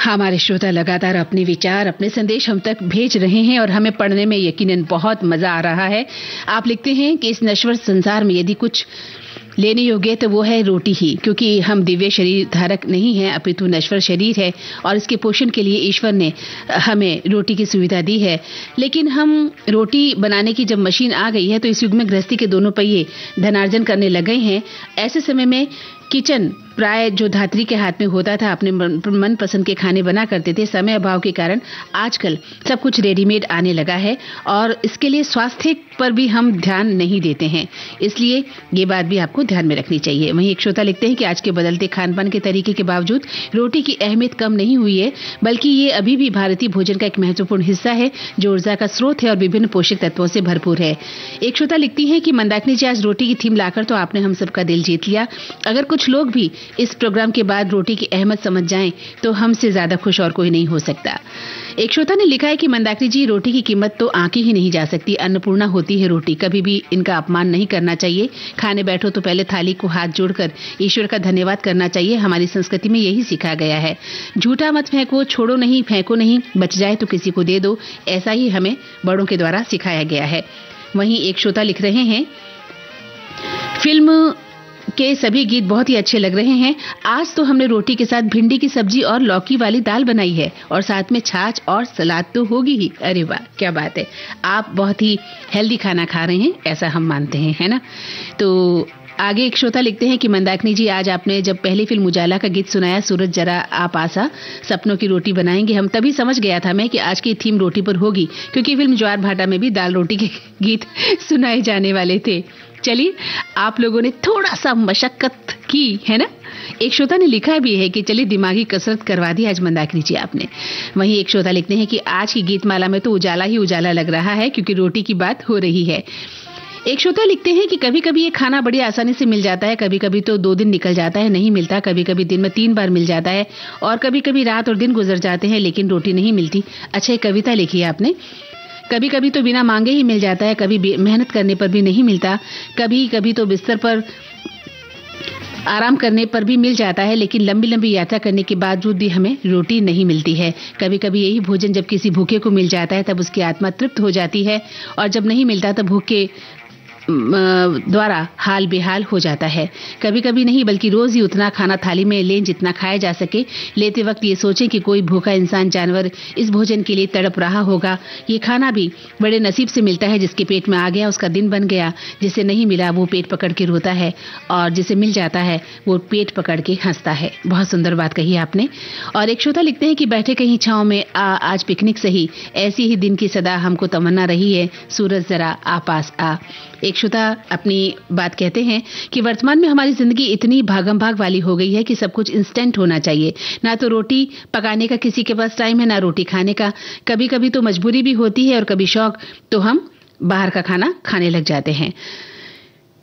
हमारे श्रोता लगातार अपने विचार, अपने संदेश हम तक भेज रहे हैं और हमें पढ़ने में यकीनन बहुत मजा आ रहा है। आप लिखते हैं कि इस नश्वर संसार में यदि कुछ लेने योग्य तो वो है रोटी ही, क्योंकि हम दिव्य शरीर धारक नहीं हैं, अपितु नश्वर शरीर है और इसके पोषण के लिए ईश्वर ने हमें रोटी की सुविधा दी है। लेकिन हम रोटी बनाने की जब मशीन आ गई है तो इस युग में गृहस्थी के दोनों पहिए धनार्जन करने लग गए हैं। ऐसे समय में किचन प्राय जो धात्री के हाथ में होता था, अपने मन पसंद के खाने बना करते थे। समय अभाव के कारण आजकल सब कुछ रेडीमेड आने लगा है और इसके लिए स्वास्थ्य पर भी हम ध्यान नहीं देते हैं, इसलिए ये बात भी आपको ध्यान में रखनी चाहिए। वहीं एक श्रोता लिखते हैं कि आज के बदलते खान पान के तरीके के बावजूद रोटी की अहमियत कम नहीं हुई है, बल्कि ये अभी भी भारतीय भोजन का एक महत्वपूर्ण हिस्सा है जो ऊर्जा का स्रोत है और विभिन्न पोषक तत्वों से भरपूर है। एक श्रोता लिखती है कि मंदाकिनी जी, आज रोटी की थीम लाकर तो आपने हम सबका दिल जीत लिया। अगर कुछ लोग भी इस प्रोग्राम के बाद रोटी की अहमियत समझ जाएं तो हमसे ज्यादा खुश और कोई नहीं हो सकता। एक श्रोता ने लिखा है कि मंदाकिनी जी, रोटी की कीमत तो आंकी ही नहीं जा सकती, अन्नपूर्णा होती है रोटी, कभी भी इनका अपमान नहीं करना चाहिए। खाने बैठो तो पहले थाली को हाथ जोड़कर ईश्वर का धन्यवाद करना चाहिए, हमारी संस्कृति में यही सिखाया गया है। झूठा मत फेंको, छोड़ो नहीं, फेंको नहीं, बच जाए तो किसी को दे दो, ऐसा ही हमें बड़ों के द्वारा सिखाया गया है। वहीं एक श्रोता लिख रहे हैं, फिल्म के सभी गीत बहुत ही अच्छे लग रहे हैं। आज तो हमने रोटी के साथ भिंडी की सब्जी और लौकी वाली दाल बनाई है और साथ में छाछ और सलाद तो होगी ही। अरे वाह, क्या बात है, आप बहुत ही हेल्दी खाना खा रहे हैं, ऐसा हम मानते हैं, है ना। तो आगे एक श्रोता लिखते हैं कि मंदाकिनी जी, आज आपने जब पहली फिल्म उजाला का गीत सुनाया, सूरज जरा आप आसा, सपनों की रोटी बनाएंगे, हम तभी समझ गया था मैं कि आज की थीम रोटी पर होगी, क्योंकि फिल्म ज्वार भाटा में भी दाल रोटी के गीत सुनाए जाने वाले थे। चलिए, आप लोगों ने थोड़ा सा मशक्कत की है ना। एक श्रोता ने लिखा भी है कि चलिए दिमागी कसरत करवा दी आज मंदाकिनी जी आपने। वहीं एक श्रोता लिखते हैं कि आज की गीतमाला में तो उजाला ही उजाला लग रहा है, क्योंकि रोटी की बात हो रही है। एक श्रोता लिखते हैं कि कभी कभी ये खाना बड़ी आसानी से मिल जाता है, कभी कभी तो 2 दिन निकल जाता है, नहीं मिलता, कभी कभी दिन में 3 बार मिल जाता है और कभी कभी रात और दिन गुजर जाते हैं लेकिन रोटी नहीं मिलती। अच्छा, एक कविता लिखी है आपने कभी कभी तो बिना मांगे ही मिल जाता है, कभी मेहनत करने पर भी नहीं मिलता, कभी कभी तो बिस्तर पर आराम करने पर भी मिल जाता है, लेकिन लंबी लंबी यात्रा करने के बावजूद भी हमें रोटी नहीं मिलती है। कभी कभी यही भोजन जब किसी भूखे को मिल जाता है तब उसकी आत्मा तृप्त हो जाती है, और जब नहीं मिलता तब भूखे द्वारा हाल बेहाल हो जाता है। कभी कभी नहीं बल्कि रोज ही उतना खाना थाली में लें जितना खाया जा सके। लेते वक्त ये सोचें कि कोई भूखा इंसान जानवर इस भोजन के लिए तड़प रहा होगा। ये खाना भी बड़े नसीब से मिलता है, जिसके पेट में आ गया उसका दिन बन गया, जिसे नहीं मिला वो पेट पकड़ के रोता है, और जिसे मिल जाता है वो पेट पकड़ के हंसता है। बहुत सुंदर बात कही आपने। और एक श्रोता लिखते हैं कि बैठे कहीं छांव में आज पिकनिक सही, ऐसी ही दिन की सदा हमको तमन्ना रही है, सूरज जरा आ पास आ। एक श्रोता अपनी बात कहते हैं कि वर्तमान में हमारी जिंदगी इतनी भागम भाग वाली हो गई है कि सब कुछ इंस्टेंट होना चाहिए। ना तो रोटी पकाने का किसी के पास टाइम है, ना रोटी खाने का। कभी कभी तो मजबूरी भी होती है और कभी शौक, तो हम बाहर का खाना खाने लग जाते हैं।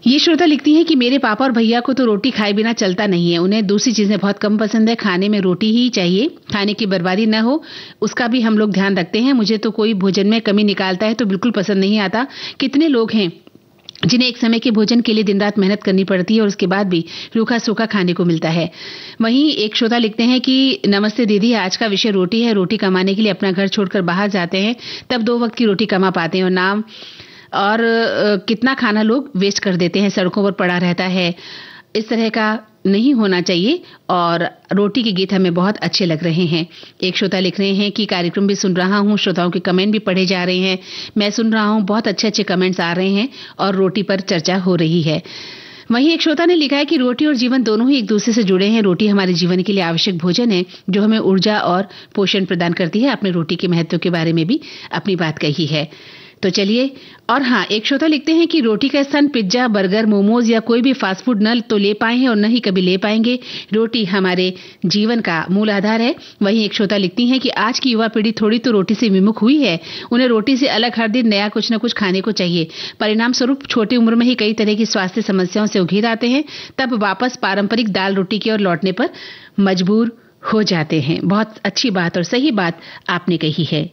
ये श्रोता लिखती है कि मेरे पापा और भैया को तो रोटी खाए बिना चलता नहीं है, उन्हें दूसरी चीजें बहुत कम पसंद है, खाने में रोटी ही चाहिए, खाने की बर्बादी न हो उसका भी हम लोग ध्यान रखते हैं। मुझे तो कोई भोजन में कमी निकालता है तो बिल्कुल पसंद नहीं आता। कितने लोग हैं जिन्हें एक समय के भोजन के लिए दिन रात मेहनत करनी पड़ती है और उसके बाद भी रूखा सूखा खाने को मिलता है। वहीं एक श्रोता लिखते हैं कि नमस्ते दीदी, आज का विषय रोटी है। रोटी कमाने के लिए अपना घर छोड़कर बाहर जाते हैं, तब 2 वक्त की रोटी कमा पाते हैं, और नाम और कितना खाना लोग वेस्ट कर देते हैं, सड़कों पर पड़ा रहता है। इस तरह का नहीं होना चाहिए। और रोटी के गीत हमें बहुत अच्छे लग रहे हैं। एक श्रोता लिख रहे हैं कि कार्यक्रम भी सुन रहा हूं, श्रोताओं के कमेंट भी पढ़े जा रहे हैं, मैं सुन रहा हूं, बहुत अच्छे अच्छे कमेंट्स आ रहे हैं और रोटी पर चर्चा हो रही है। वहीं एक श्रोता ने लिखा है कि रोटी और जीवन दोनों ही एक दूसरे से जुड़े हैं। रोटी हमारे जीवन के लिए आवश्यक भोजन है जो हमें ऊर्जा और पोषण प्रदान करती है। आपने रोटी के महत्व के बारे में भी अपनी बात कही है। तो चलिए, और हाँ, एक श्रोता लिखते हैं कि रोटी का स्थान पिज्जा, बर्गर, मोमोज या कोई भी फास्ट फूड न तो ले पाए हैं और न ही कभी ले पाएंगे। रोटी हमारे जीवन का मूल आधार है। वहीं एक श्रोता लिखती हैं कि आज की युवा पीढ़ी थोड़ी तो रोटी से विमुख हुई है। उन्हें रोटी से अलग हर दिन नया कुछ न कुछ खाने को चाहिए। परिणाम स्वरूप छोटी उम्र में ही कई तरह की स्वास्थ्य समस्याओं से उघेर आते हैं, तब वापस पारंपरिक दाल रोटी की ओर लौटने पर मजबूर हो जाते हैं। बहुत अच्छी बात और सही बात आपने कही है।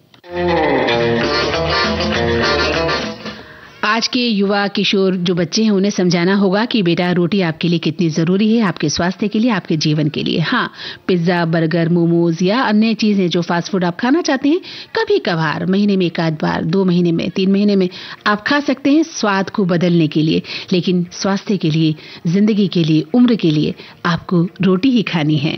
आज के युवा किशोर जो बच्चे हैं उन्हें समझाना होगा कि बेटा रोटी आपके लिए कितनी जरूरी है, आपके स्वास्थ्य के लिए, आपके जीवन के लिए। हाँ, पिज्जा, बर्गर, मोमोज या अन्य चीजें जो फास्ट फूड आप खाना चाहते हैं, कभी कभार महीने में 1 आध बार, 2 महीने में, 3 महीने में आप खा सकते हैं स्वाद को बदलने के लिए। लेकिन स्वास्थ्य के लिए, जिंदगी के लिए, उम्र के लिए आपको रोटी ही खानी है।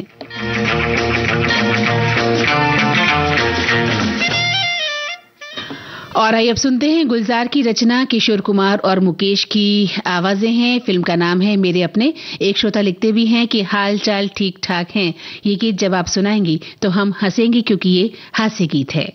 और आइए अब सुनते हैं गुलजार की रचना, किशोर कुमार और मुकेश की आवाजें हैं। फिल्म का नाम है मेरे अपने। एक श्रोता लिखते भी हैं कि हाल चाल ठीक ठाक हैं। ये गीत जब आप सुनाएंगी तो हम हंसेंगे क्योंकि ये हास्य गीत है।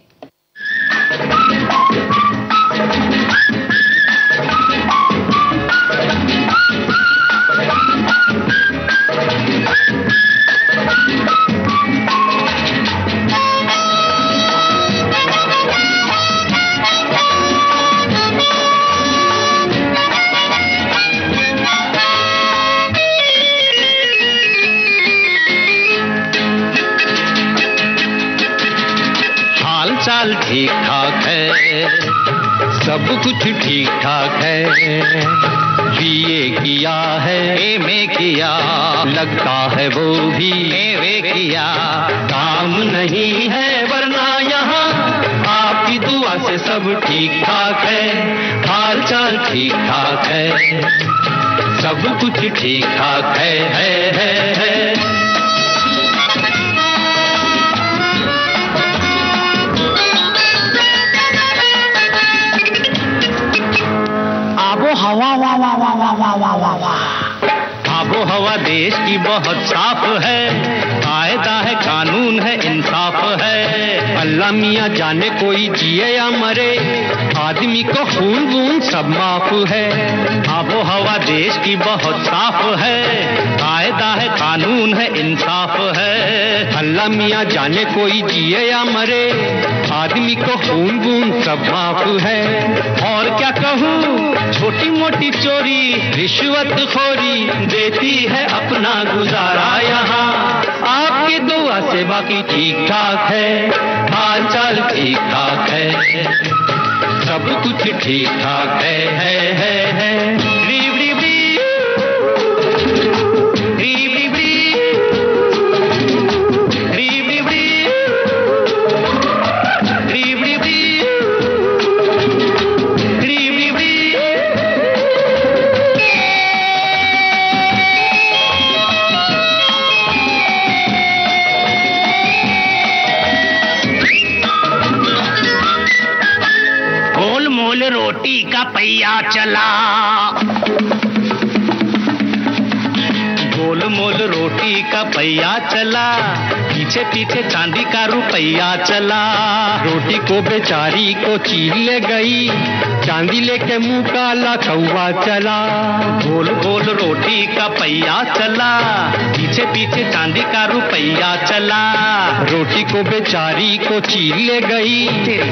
चाल ठीक ठाक है, सब कुछ ठीक ठाक है। बीए किया है, एमए किया, लगता है वो भी एवे किया। काम नहीं है वरना यहाँ आपकी दुआ से सब ठीक ठाक है। हाल चाल ठीक ठाक है, सब कुछ ठीक ठाक है। हवा वाह वाह वाह वाह वाह वाह वाह वाह। आबो हवा देश की बहुत साफ है, कायदा है, कानून है, इंसाफ है। अल्लाह मियाँ जाने कोई जिए या मरे, आदमी को खून वून सब माफ है। आबो हवा देश की बहुत साफ है, कायदा है, कानून है, इंसाफ है। अल्लाह मियाँ जाने कोई जिए या मरे, आदमी को खून वून सब माफ है। और क्या कहूँ, छोटी मोटी चोरी, रिश्वत खोरी देती है अपना गुजारा यहाँ। आपकी दुआ से बाकी ठीक ठाक है, हाल चाल ठीक ठाक है। सब कुछ ठीक ठाक है। रोटी का पहिया चला, गोल मोल रोटी का पहिया चला, पीछे पीछे चांदी का रुपया चला। रोटी को बेचारी को चीर ले गई, चांदी लेके मुंह काला कौवा चला। गोल गोल रोटी का पहिया चला, पीछे पीछे चांदी का रुपया चला। रोटी को बेचारी को चीर ले गई,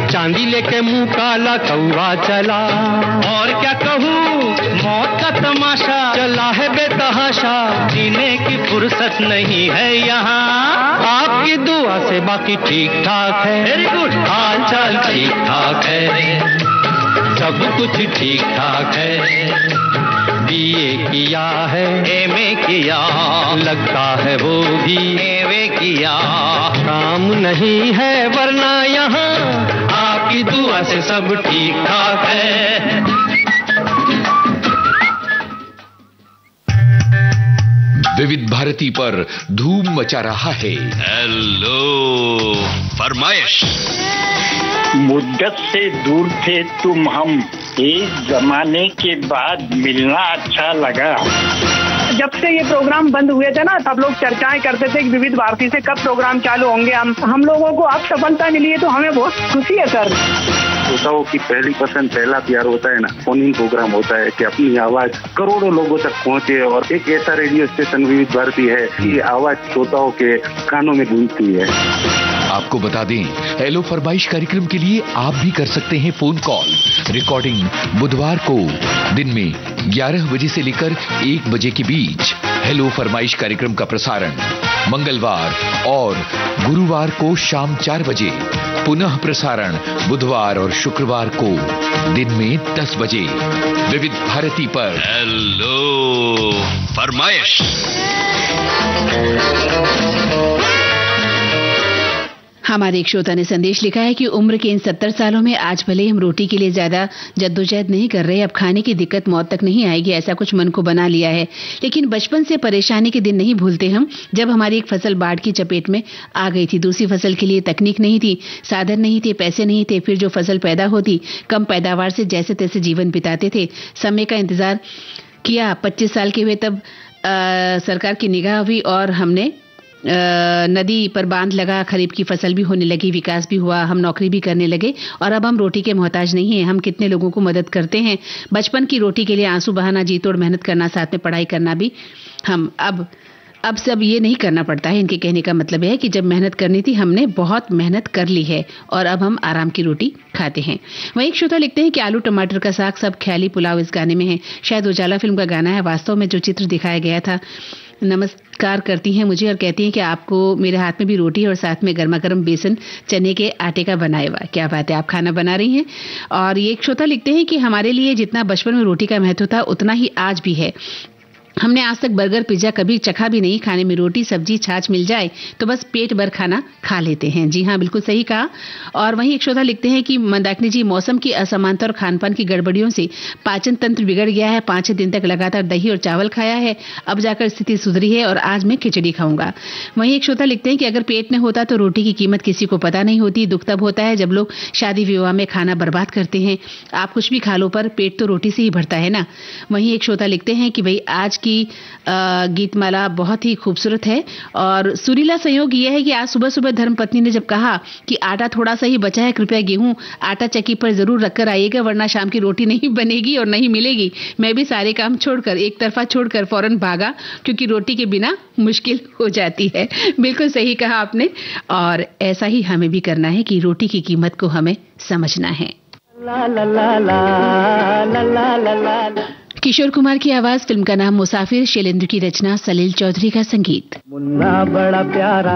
चांदी लेके मुंह काला कौवा चला। और क्या कहूँ, मौत का तमाशा चला है बेतहाशा, जीने की फुर्सत नहीं है यहाँ। आपकी दुआ से बाकी ठीक ठाक है, वेरी गुड, हाल चाल ठीक ठाक है, सब कुछ ठीक ठाक है। बीए किया है, एमए किया, लगता है वो भी एमए किया। काम नहीं है वरना यहाँ, आपकी दुआ से सब ठीक ठाक है। विविध भारती पर धूम मचा रहा है हेलो फरमाइश। मुद्दत से दूर थे तुम हम, एक जमाने के बाद मिलना अच्छा लगा। जब से ये प्रोग्राम बंद हुए थे ना, सब लोग चर्चाएं करते थे कि विविध भारती से कब प्रोग्राम चालू होंगे। हम लोगों को अब सफलता मिली है तो हमें बहुत खुशी है सर। श्रोताओं की पहली पसंद, पहला प्यार होता है ना, फोन इन प्रोग्राम होता है कि अपनी आवाज करोड़ों लोगों तक पहुंचे। और एक ऐसा रेडियो स्टेशन विविध भारती है कि आवाज श्रोताओं के कानों में गूंजती है। आपको बता दें, हेलो फरमाइश कार्यक्रम के लिए आप भी कर सकते हैं फोन कॉल। रिकॉर्डिंग बुधवार को दिन में 11 बजे से लेकर 1 बजे के बीच। हेलो फरमाइश कार्यक्रम का प्रसारण मंगलवार और गुरुवार को शाम 4 बजे। पुनः प्रसारण बुधवार और शुक्रवार को दिन में 10 बजे विविध भारती पर। हेलो फरमाइश। हमारे एक श्रोता ने संदेश लिखा है कि उम्र के इन 70 सालों में आज भले हम रोटी के लिए ज्यादा जद्दोजहद नहीं कर रहे, अब खाने की दिक्कत मौत तक नहीं आएगी, ऐसा कुछ मन को बना लिया है। लेकिन बचपन से परेशानी के दिन नहीं भूलते हम, जब हमारी एक फसल बाढ़ की चपेट में आ गई थी। दूसरी फसल के लिए तकनीक नहीं थी, साधन नहीं थे, पैसे नहीं थे, फिर जो फसल पैदा होती कम पैदावार से जैसे तैसे जीवन बिताते थे। समय का इंतजार किया, 25 साल के हुए तब सरकार की निगाह हुई और हमने नदी पर बांध लगा, खरीफ की फसल भी होने लगी, विकास भी हुआ, हम नौकरी भी करने लगे और अब हम रोटी के मोहताज नहीं हैं। हम कितने लोगों को मदद करते हैं। बचपन की रोटी के लिए आंसू बहाना, जी तोड़ मेहनत करना, साथ में पढ़ाई करना भी हम अब सब ये नहीं करना पड़ता है। इनके कहने का मतलब है कि जब मेहनत करनी थी हमने बहुत मेहनत कर ली है और अब हम आराम की रोटी खाते हैं। वहीं एक श्रोता लिखते हैं कि आलू टमाटर का साग सब ख्याली पुलाव इस गाने में है। शायद उजाला फिल्म का गाना है। वास्तव में जो चित्र दिखाया गया था। नमस्कार करती हैं मुझे और कहती हैं कि आपको मेरे हाथ में भी रोटी है और साथ में गर्मा गर्म बेसन चने के आटे का बनाया हुआ। क्या बात है, आप खाना बना रही हैं। और ये एक श्रोता लिखते हैं कि हमारे लिए जितना बचपन में रोटी का महत्व था उतना ही आज भी है। हमने आज तक बर्गर पिज्जा कभी चखा भी नहीं। खाने में रोटी सब्जी छाछ मिल जाए तो बस पेट भर खाना खा लेते हैं। जी हाँ, बिल्कुल सही कहा। और वहीं एक श्रोता लिखते हैं कि मंदाकिनी जी, मौसम की असमानता और खान पान की गड़बड़ियों से पाचन तंत्र बिगड़ गया है। 5-6 दिन तक लगातार दही और चावल खाया है, अब जाकर स्थिति सुधरी है और आज मैं खिचड़ी खाऊंगा। वहीं एक श्रोता लिखते हैं कि अगर पेट में होता तो रोटी की कीमत किसी को पता नहीं होती। दुख तब होता है जब लोग शादी विवाह में खाना बर्बाद करते हैं। आप कुछ भी खा लो पर पेट तो रोटी से ही भरता है ना। वहीं एक श्रोता लिखते हैं कि भाई आज की गीतमाला बहुत ही खूबसूरत है और सुरीला संयोग यह है कि आज सुबह सुबह धर्मपत्नी ने जब कहा कि आटा थोड़ा सा ही बचा है, कृपया गेहूं आटा चक्की पर जरूर रखकर आइएगा वरना शाम की रोटी नहीं बनेगी और नहीं मिलेगी, मैं भी सारे काम छोड़कर एक तरफा छोड़कर फौरन भागा क्योंकि रोटी के बिना मुश्किल हो जाती है। बिल्कुल सही कहा आपने और ऐसा ही हमें भी करना है कि रोटी की कीमत को हमें समझना है। किशोर कुमार की आवाज, फिल्म का नाम मुसाफिर, शैलेंद्र की रचना, सलील चौधरी का संगीत। मुन्ना बड़ा प्यारा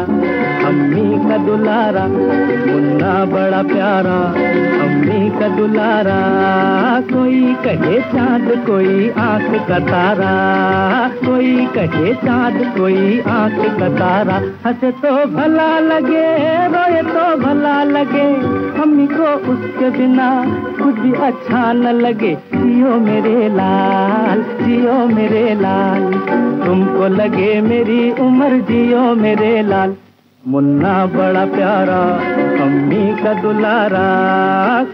अम्मी का दुलारा, मुन्ना बड़ा प्यारा अम्मी का दुलारा, कोई कहे चांद कोई आंख का तारा, कोई कहे चांद कोई आंख का तारा, हंसे तो भला लगे रोए तो भला लगे, अम्मी को उसके बिना कुछ भी अच्छा न लगे, जियो मेरे लाल जियो मेरे लाल, तुमको लगे मेरी उम्र जियो मेरे लाल, मुन्ना बड़ा प्यारा अम्मी का दुलारा,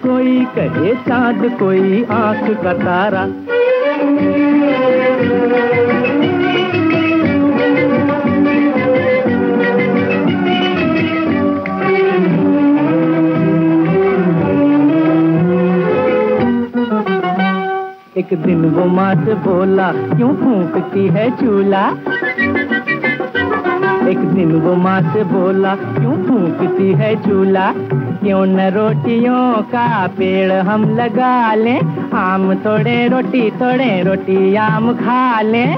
कोई कहे चांद कोई आंख का तारा। एक दिन वो माँ से बोला क्यों फूंकती है चूल्हा, एक दिन वो माँ से बोला क्यों फूंकती है चूल्हा, क्यों न रोटियों का पेड़ हम लगा लें, आम तोड़े रोटी आम खा लें,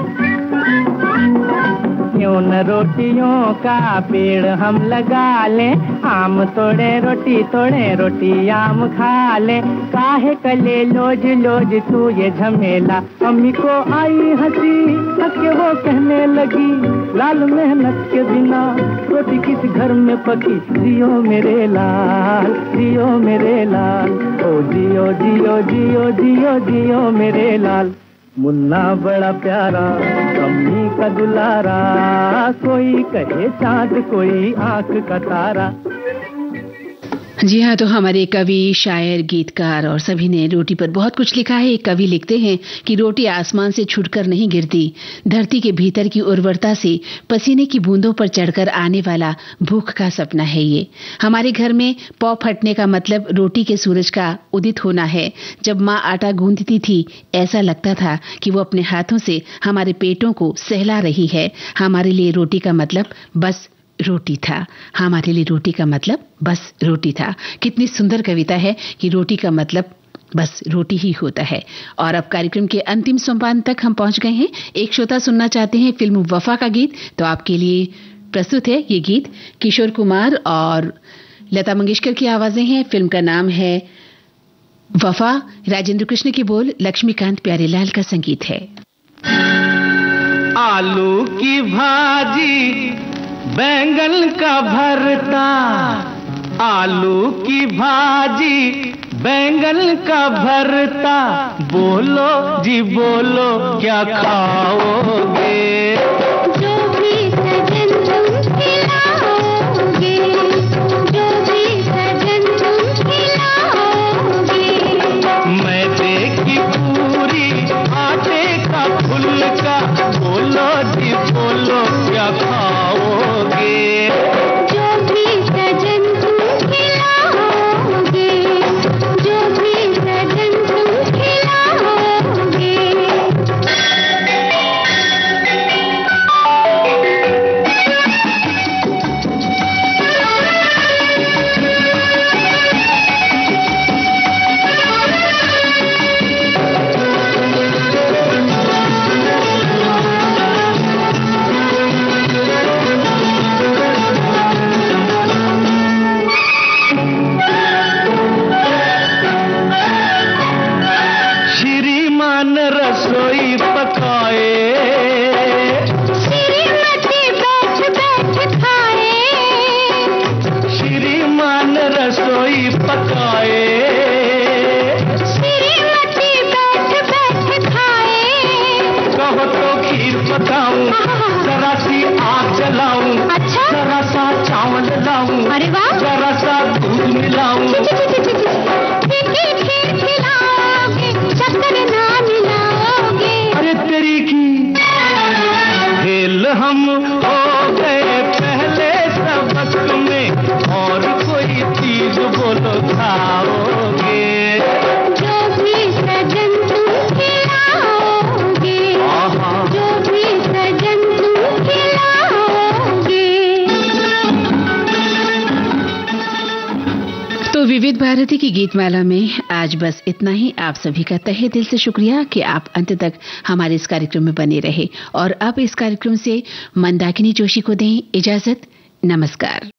क्यों न रोटियों का पेड़ हम लगा लें, आम तोड़े रोटी आम खा लें, काहे कले लोज लोज तू ये झमेला, अम्मी को आई हंसी हंस के वो कहने लगी, लाल मेहनत के बिना रोटी किस घर में पकी, जियो मेरे लाल जियो मेरे लाल, ओ जियो जियो जियो जियो जियो मेरे लाल, मुन्ना बड़ा प्यारा अम्मी का दुलारा, कोई कहे चांद कोई आंख का तारा। जी हाँ, तो हमारे कवि, शायर, गीतकार और सभी ने रोटी पर बहुत कुछ लिखा है। एक कवि लिखते हैं कि रोटी आसमान से छूटकर नहीं गिरती, धरती के भीतर की उर्वरता से पसीने की बूंदों पर चढ़कर आने वाला भूख का सपना है ये। हमारे घर में पौ फटने का मतलब रोटी के सूरज का उदित होना है। जब माँ आटा गूंथती थी, ऐसा लगता था कि वो अपने हाथों से हमारे पेटों को सहला रही है। हमारे लिए रोटी का मतलब बस रोटी था, हमारे लिए रोटी का मतलब बस रोटी था। कितनी सुंदर कविता है कि रोटी का मतलब बस रोटी ही होता है। और अब कार्यक्रम के अंतिम सोपान तक हम पहुंच गए हैं। एक श्रोता सुनना चाहते हैं फिल्म वफा का गीत, तो आपके लिए प्रस्तुत है ये गीत। किशोर कुमार और लता मंगेशकर की आवाजें हैं। फिल्म का नाम है वफा, राजेंद्र कृष्ण की बोल, लक्ष्मीकांत प्यारेलाल का संगीत है। आलू की भाजी बैंगन का भरता, आलू की भाजी बैंगन का भरता, बोलो जी बोलो क्या खाओगे, जो भी सजन तुम खिलाओगे, जो भी सजन तुम खिलाओगे, मैदे की पूरी आटे का फुल्का, बोलो जी बोलो क्या खाओगे, जो भी सजन तुम खिलाओगे, जो भी सजन तुम खिलाओगे। रसोई पकाए, श्रीमती बैठ बैठ खाए, श्रीमान रसोई पकाए, श्रीमती बैठ बैठ खाए, कहो तो खीर पकाऊं, जरा सी आग जलाऊं, अच्छा, जरा सा चावल लाऊं, अरे वाह, जरा सा दूध मिलाऊं, फीकी खीर खिलाओगे, शक्कर ना मिलाओगे, अरे तेरी विविध भारती की गीतमाला में आज बस इतना ही। आप सभी का तहे दिल से शुक्रिया कि आप अंत तक हमारे इस कार्यक्रम में बने रहे। और अब इस कार्यक्रम से मंदाकिनी जोशी को दें इजाजत। नमस्कार।